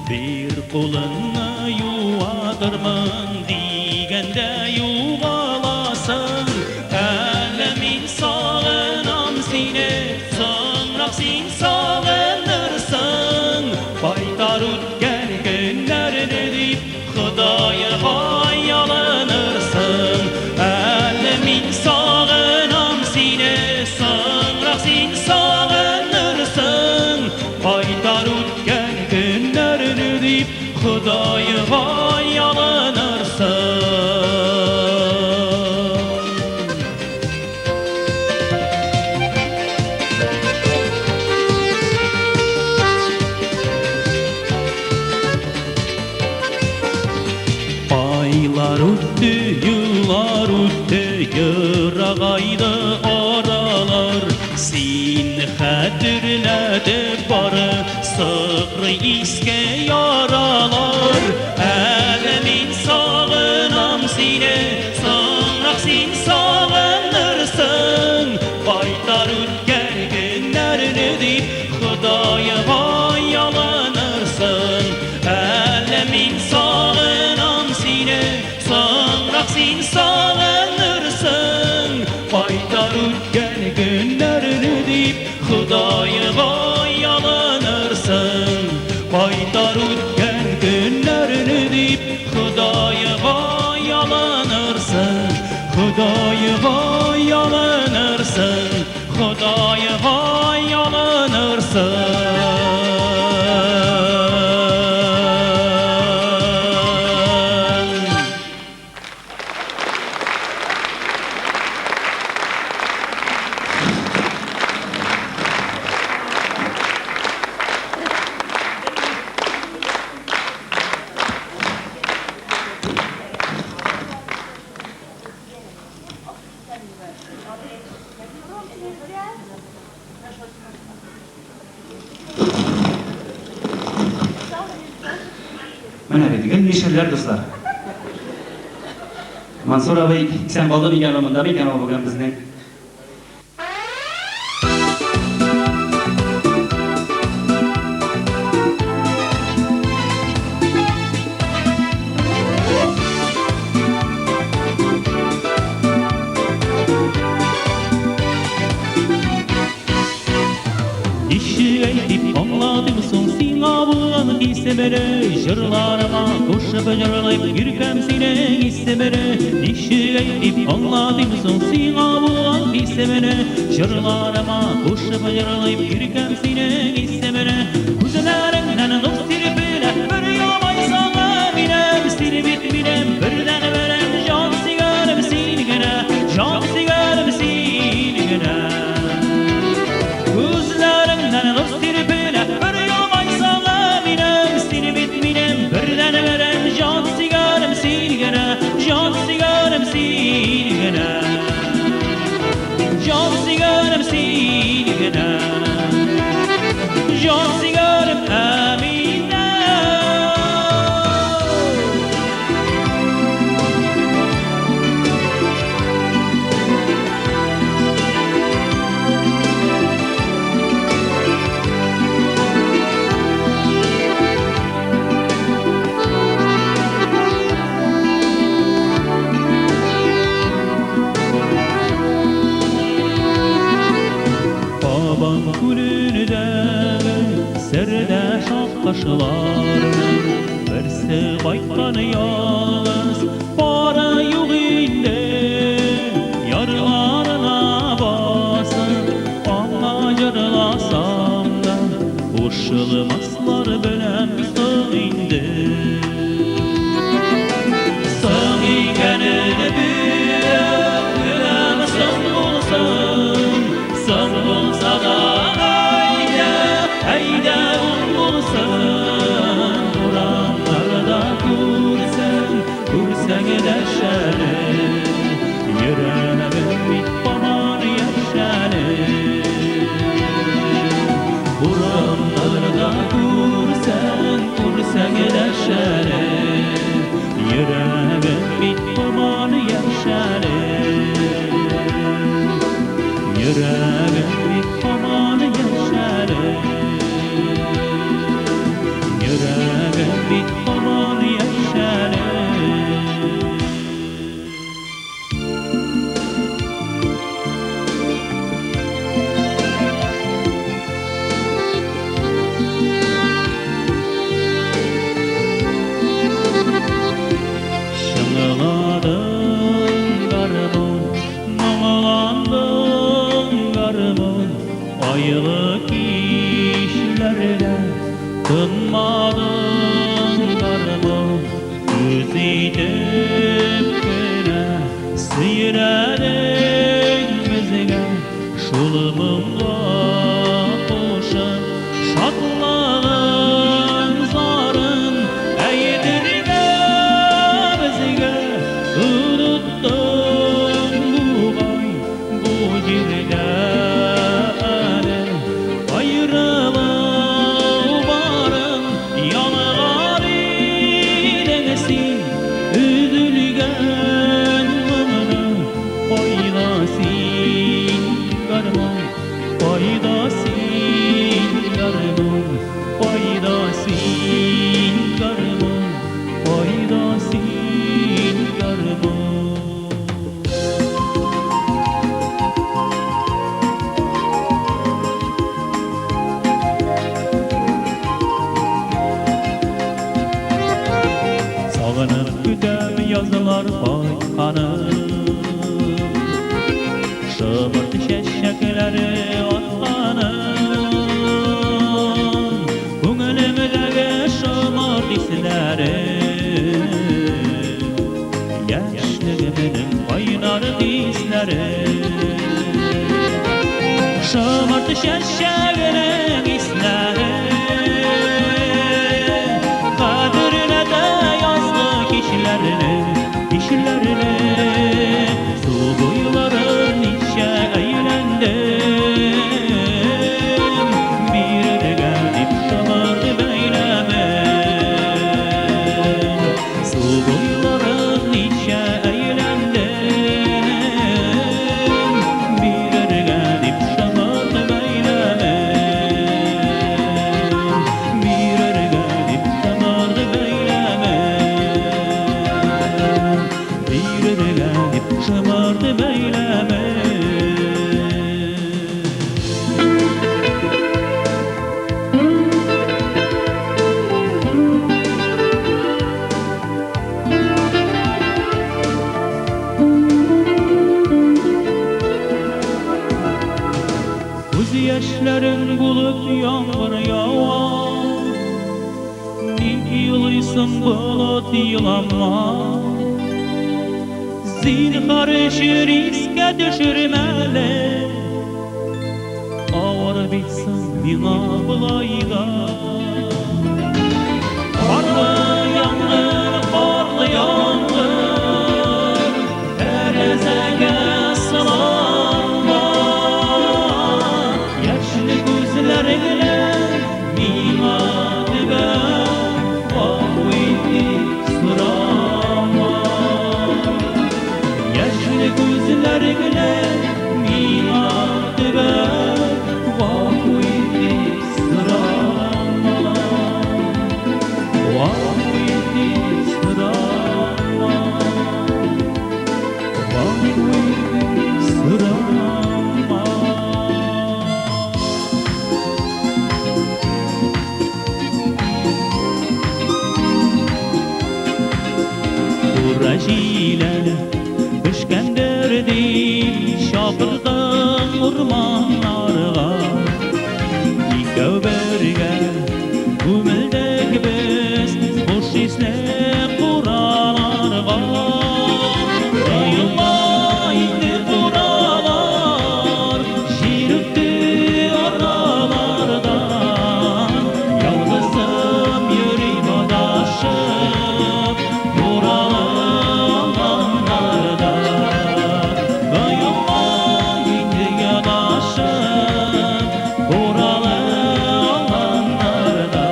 Bir kolunu yuvatırmın digende yuvalasın. Alemin sağınan sine sonra sin sağınırsın. Baytar ülker günlerini deyip Hudaya vay yalanırsın. Alemin sağınan sine sin sağınırsın. Baytar ülker günlerini deyip Hudaya vay yalanırsın. Aylar öttü, yıllar öttü, yırağaydı oralar. Sin hatırladı barı, sıkrı iske yaralar. Alemin sağınan sine, sağrak sin sağınırsın. Baytar ülker günlerini deyip Hudaya vay yalanırsın. Alemin sağınan sine, sağrak sin sağınırsın. Baytar ülker günlerini deyip Hudaya vay yalanırsın. Baytar ülker günlerini deyip Hudaya vay yalanırsın. Hudaya vay yalanırsın. Hudaya vay yalanırsın. Mana deydigan nishirlar do'stlar. Mansur abi sen bolda degan nomida ekan bo'lgan bizning. Jırlarıma koşup jırlayıp yürkem seni istemene. Nişi eyip anladım son sina bulan istemene. Jırlarıma koşup jırlayıp yürkem seni istemene. Güzellerinden nur sirpile bir yamay sana binem. Seni bitminem birden verem can sigarım seni gene. Can sigarım seni gene. Can sigarım sinigine Can sigarım Emine Babam kulünde serde şapkaşılarının birisi baykanı yalnız para yok indi yarlarına basın ama yarlasam da uşılmazlar bilen sığındı sığıngenini büyük bilen sığ olsun sığ olsa da hayda olmasın Uranlarda kursen ederşeni Yüreğim bit baban yaşani Uranlarda kursen ederşeni Yüreğim bit baban yaşani Yüreğim bit baban yaşani Yüreğim bit baban yaşani Şıngıladın garmon, mağlandın garmon Ayılık işlerle tınmadın garmon Üzüydüm güne sıyredin bizge Şulumumda koşup şatlığın zarın Eğdirge bizge unuttun bu bay bu girde ayrılık barın yanılar ilesin üzülgen mımını faydasin garmon faydasin garmon faydasin garmon faydasin garmon Sağınıp gütem yazılar baykanım Şımırt şeşekleri atkanım Көңілімдегі шымырт исләре Яшьлігімнің қайнар исләре Шымырт шәшәгінің исләре Қадіріне де язды кешілеріне Су бойларын неше әйленdim Birine dip şamardı beylemen Su boyların nişe eğlendim Birine dip şamardı beylemen Birine dip şamardı beylemen Birine dip şamardı beylemen Göz yaşların bulup yağmur yağar Nik yılıysın bulut yılanma Zinhar riske düşürmeli Ağır bitsin bina bulayda Karlı yağmur, karlı yağmur Terzege sılanma olanlarga ikov birga umildek biz boş isle quralarga ayılmaydı buralar şirkti aralardan yalnızım yürüyüm adaşıp buralarlarda ayılmaydı yadaşıp buralarlarda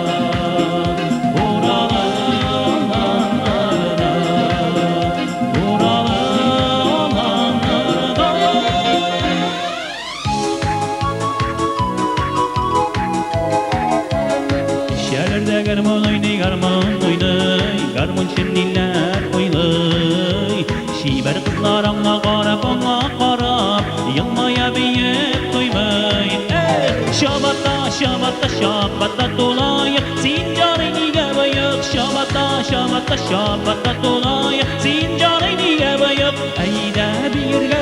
Şehirlerde garmon oynay, garmon şenliler oylay. Şiber kızlar аңа qarab, yılmaya büyük duymay. Şabatta dolayık, sin canı niye bayık. Şabatta dolayık, sin canı niye bayık. Hayda birge,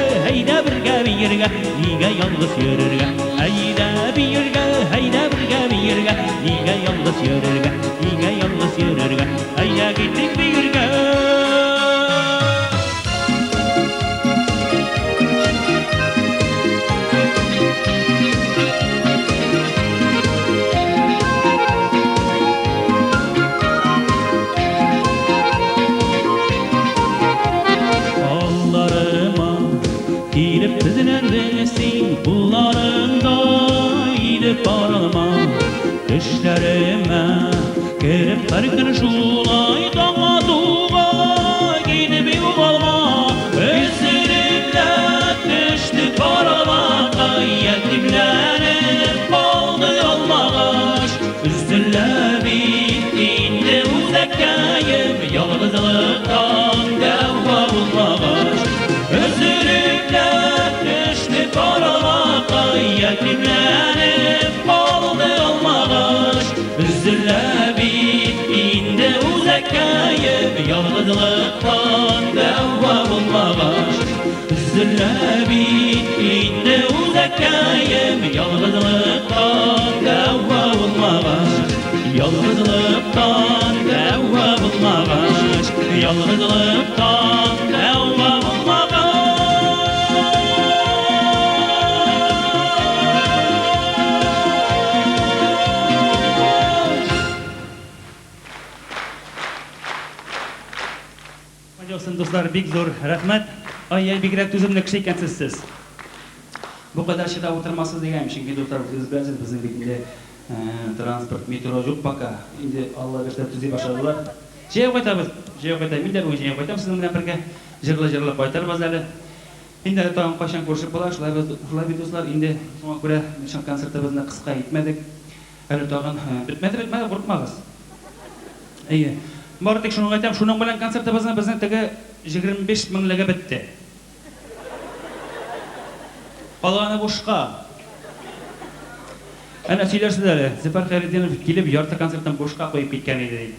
niye yalnız yürürge. Hayda birge, niye yalnız yürürge. Hayda gittik birge. Kollarıma girip dizilendesin, kullarımda gidip aralma. Düşlerime girip berkin şulay dağa tuğa gidip yuvalma. Üzülümle düştük aralmada, yetimlenip kaldı yolmağış. Üstülle bittiğinde uzakkayım, yalnızlıktan devva bulmağış. Üzülümle düştük aralmada, yetimlenip kaldı yolmağış. Üstülle bittiğinde uzakkayım, yalnızlıktan devva bulmağış. Üzülle bittiğinde uzakkayım, yalnızlıktan devva bulmağış. Yalnızlıktan devva bulmağış. Yalnızlıktan devva bulmağış. Hocam dostlar, bek zo'r rahmat. Ay bigrak tuzumli kishi ekansiz siz. Bu kadar shida o'tirmassiz deganmish. Endi o'tirib o'tiriz bilasiz, bizning bekimda transport, metro yo'q paka. Endi Alloh bersa tuziy boshladilar. Jey qo'ytamiz. Menda bu jey qo'ytam sizlar bilan birga jig'la qo'ytar bazali. Endi tong qachon ko'rishib bo'lar, shular do'stlar. Endi shunga ko'ra nishon konserti bizni qisqa etmadik. Hali tag'in bitmadi, qo'rqmag'iz. Ayy. Bordik shuni aytam, shuning bilan konsertimizni bizning tagi 25 minglarga bitdi. Qolgani boshqa. Ana sizlar, Zafar Xayriddinov kelib yorti konsertdan boshqa qo'yib ketgan edi deydi.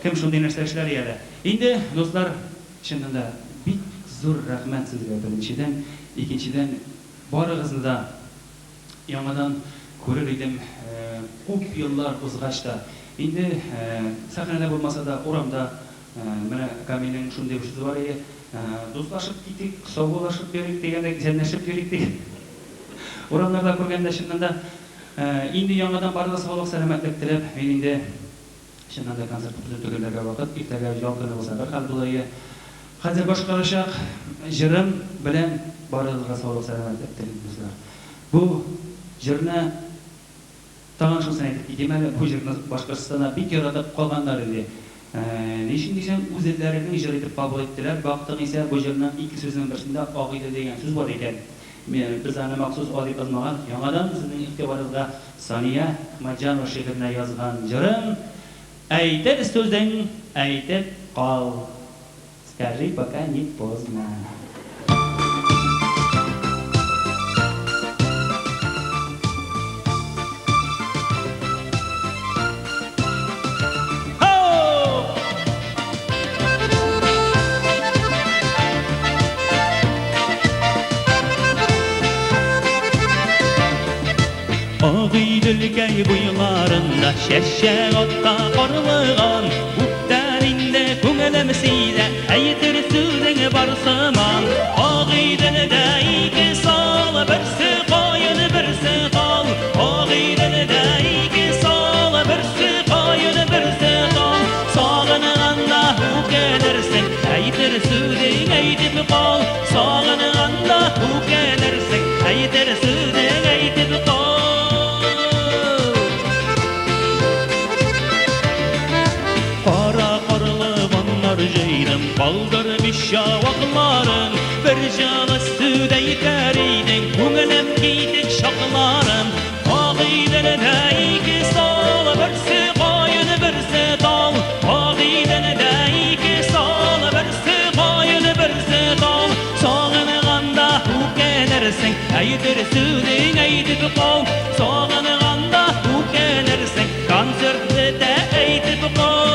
Kim shunday narsa ishlar edi? Endi do'stlar, chinda bek zo'r rahmat sizga birinchidan, ikkinchidan borig'izni da yangidan ko'rar edim. Ko'p yillar o'zg'ashda. Endi sahnada bo'lmasa-da, o'ramda mana Kamilning shunday bir so'zi bor edi. Do'stlashib ketdik, sog'lashib berdik degandek, jannashib berdik degan. O'ramlarda ko'rganda shundanda endi yangidan barcha sog'lik salomatlik tilab, men endi shundanda konsert butun tugalarga vaqt, ertaga yolg'on bo'lsa, bir xil bo'laydi. Hozir boshqarishaq jirim bilan barcha sog'lik salomatlik tilab do'stlar. Bu jirni tag'in shuni aytib, demak bu jirni boshqarishdan bir yaratib qolganlar edi. Nishin desam, o'zlarining ijro etib qabul etdilar. Vaqtda esa bu jirning ikki so'zining birida og'ida degan so'z bor ekan. Men bizani maxsus olib yozmagan, yangidan sizning ixtiyoringizga Soniya Ahmadjanova she'rini yozgan jirim aytib so'zing aytib qol. Скажи, пока не поздно. Ağıydülgey buyularında şeşe otta qorlığan Uttarinde köngülümside aytır sözün barsaman Ağıydülde iki sal birsi qoyun birsi qal Ağıydülde iki sal birsi qoyun birsi qal Sağınğanda hu gelirsin aytır sözün aytıp qal Sağınğanda hu gelirsin aytır sözün aytıp qal Jeydim kaldırmış şavakların Bir canı süde yiteridin Köngülüm giydik şaklarım Ağıydılda iki sal birsi qoyun birsi dal Ağıydılda iki sal birsi qoyun birsi dal Sağınğanda hu gelirsin aytır sözün aytıp qal Sağınğanda hu gelirsin konsertde aytıp qal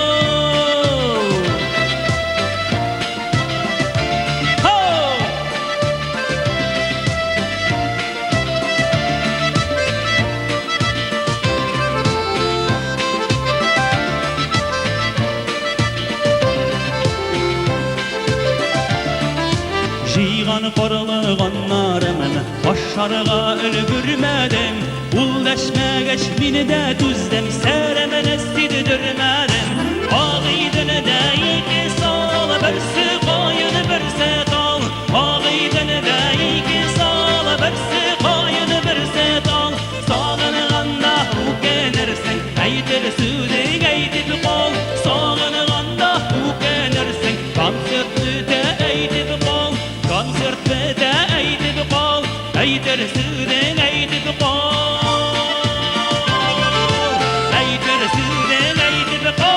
Jiyğan qorlığanlarımın başarığa ülgürmedim Uldaşmageç mini de tüzdüm Seremene siddirmedim Ağıydılda iki sal birsi qoyun birsi qal Ağıydılda iki sal birsi qoyun birsi qal Sağınğanda hu gelirsin aytır sözün aytıp qal Sağınğanda hu gelirsin konsertde aytıp qal Konsertde aytıp qal aytır sözün aytıp qal Aytır sözün aytıp qal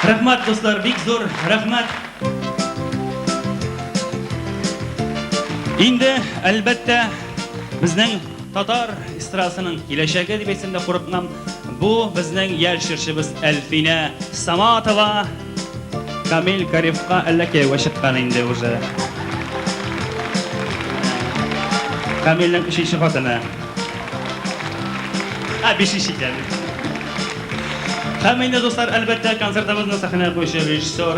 Rahmat dostlar, bek zo'r rahmat. Endi albatta bizning Tatar estrasining kelajagi deb aytsamda qo'rqmam. Bu bizning yarshirishimiz Alfina Samatova, Kamil Karifqa allakay chiqqan endi o'zi. Kamilning 3-chi xotini. Ha, 5-chi ekan. Hamma do'stlar albatta konsertimizni sahnaga qo'yishi rejissor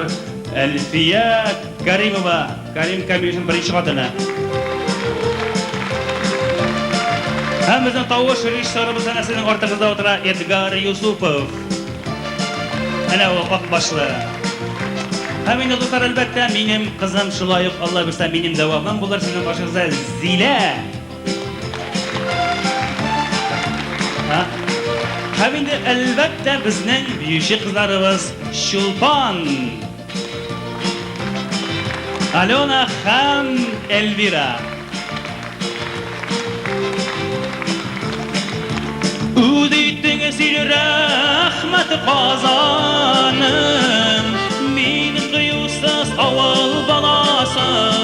Alfiya Karimova, Karim Kamilning 1-chi xotini. Hammamizning tovush rejissorimiz sanasining ortig'ida o'tirar Edgar Yusupov. Ana u oq boshli. Hamma do'stlar albatta mening qizim Shuloyev, Alloh bersa mening davomim bular sizning boshingizda Zila. Ha? Hamda albatta bizning buyuk qizlarimiz Shulpon, Alona ham Elvira. Uditding sil rahmat qozonim, men qiyusiz avval balasim.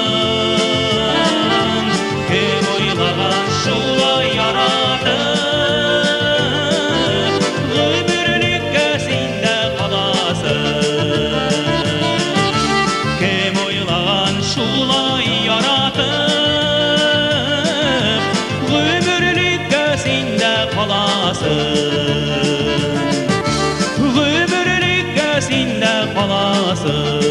Kim o'ylagan shulay yaratib, g'umrlikka senda qolasim. Kim o'ylagan shulay yaratib, g'umrlikka senda qolasim. G'umrlikka senda qolasim.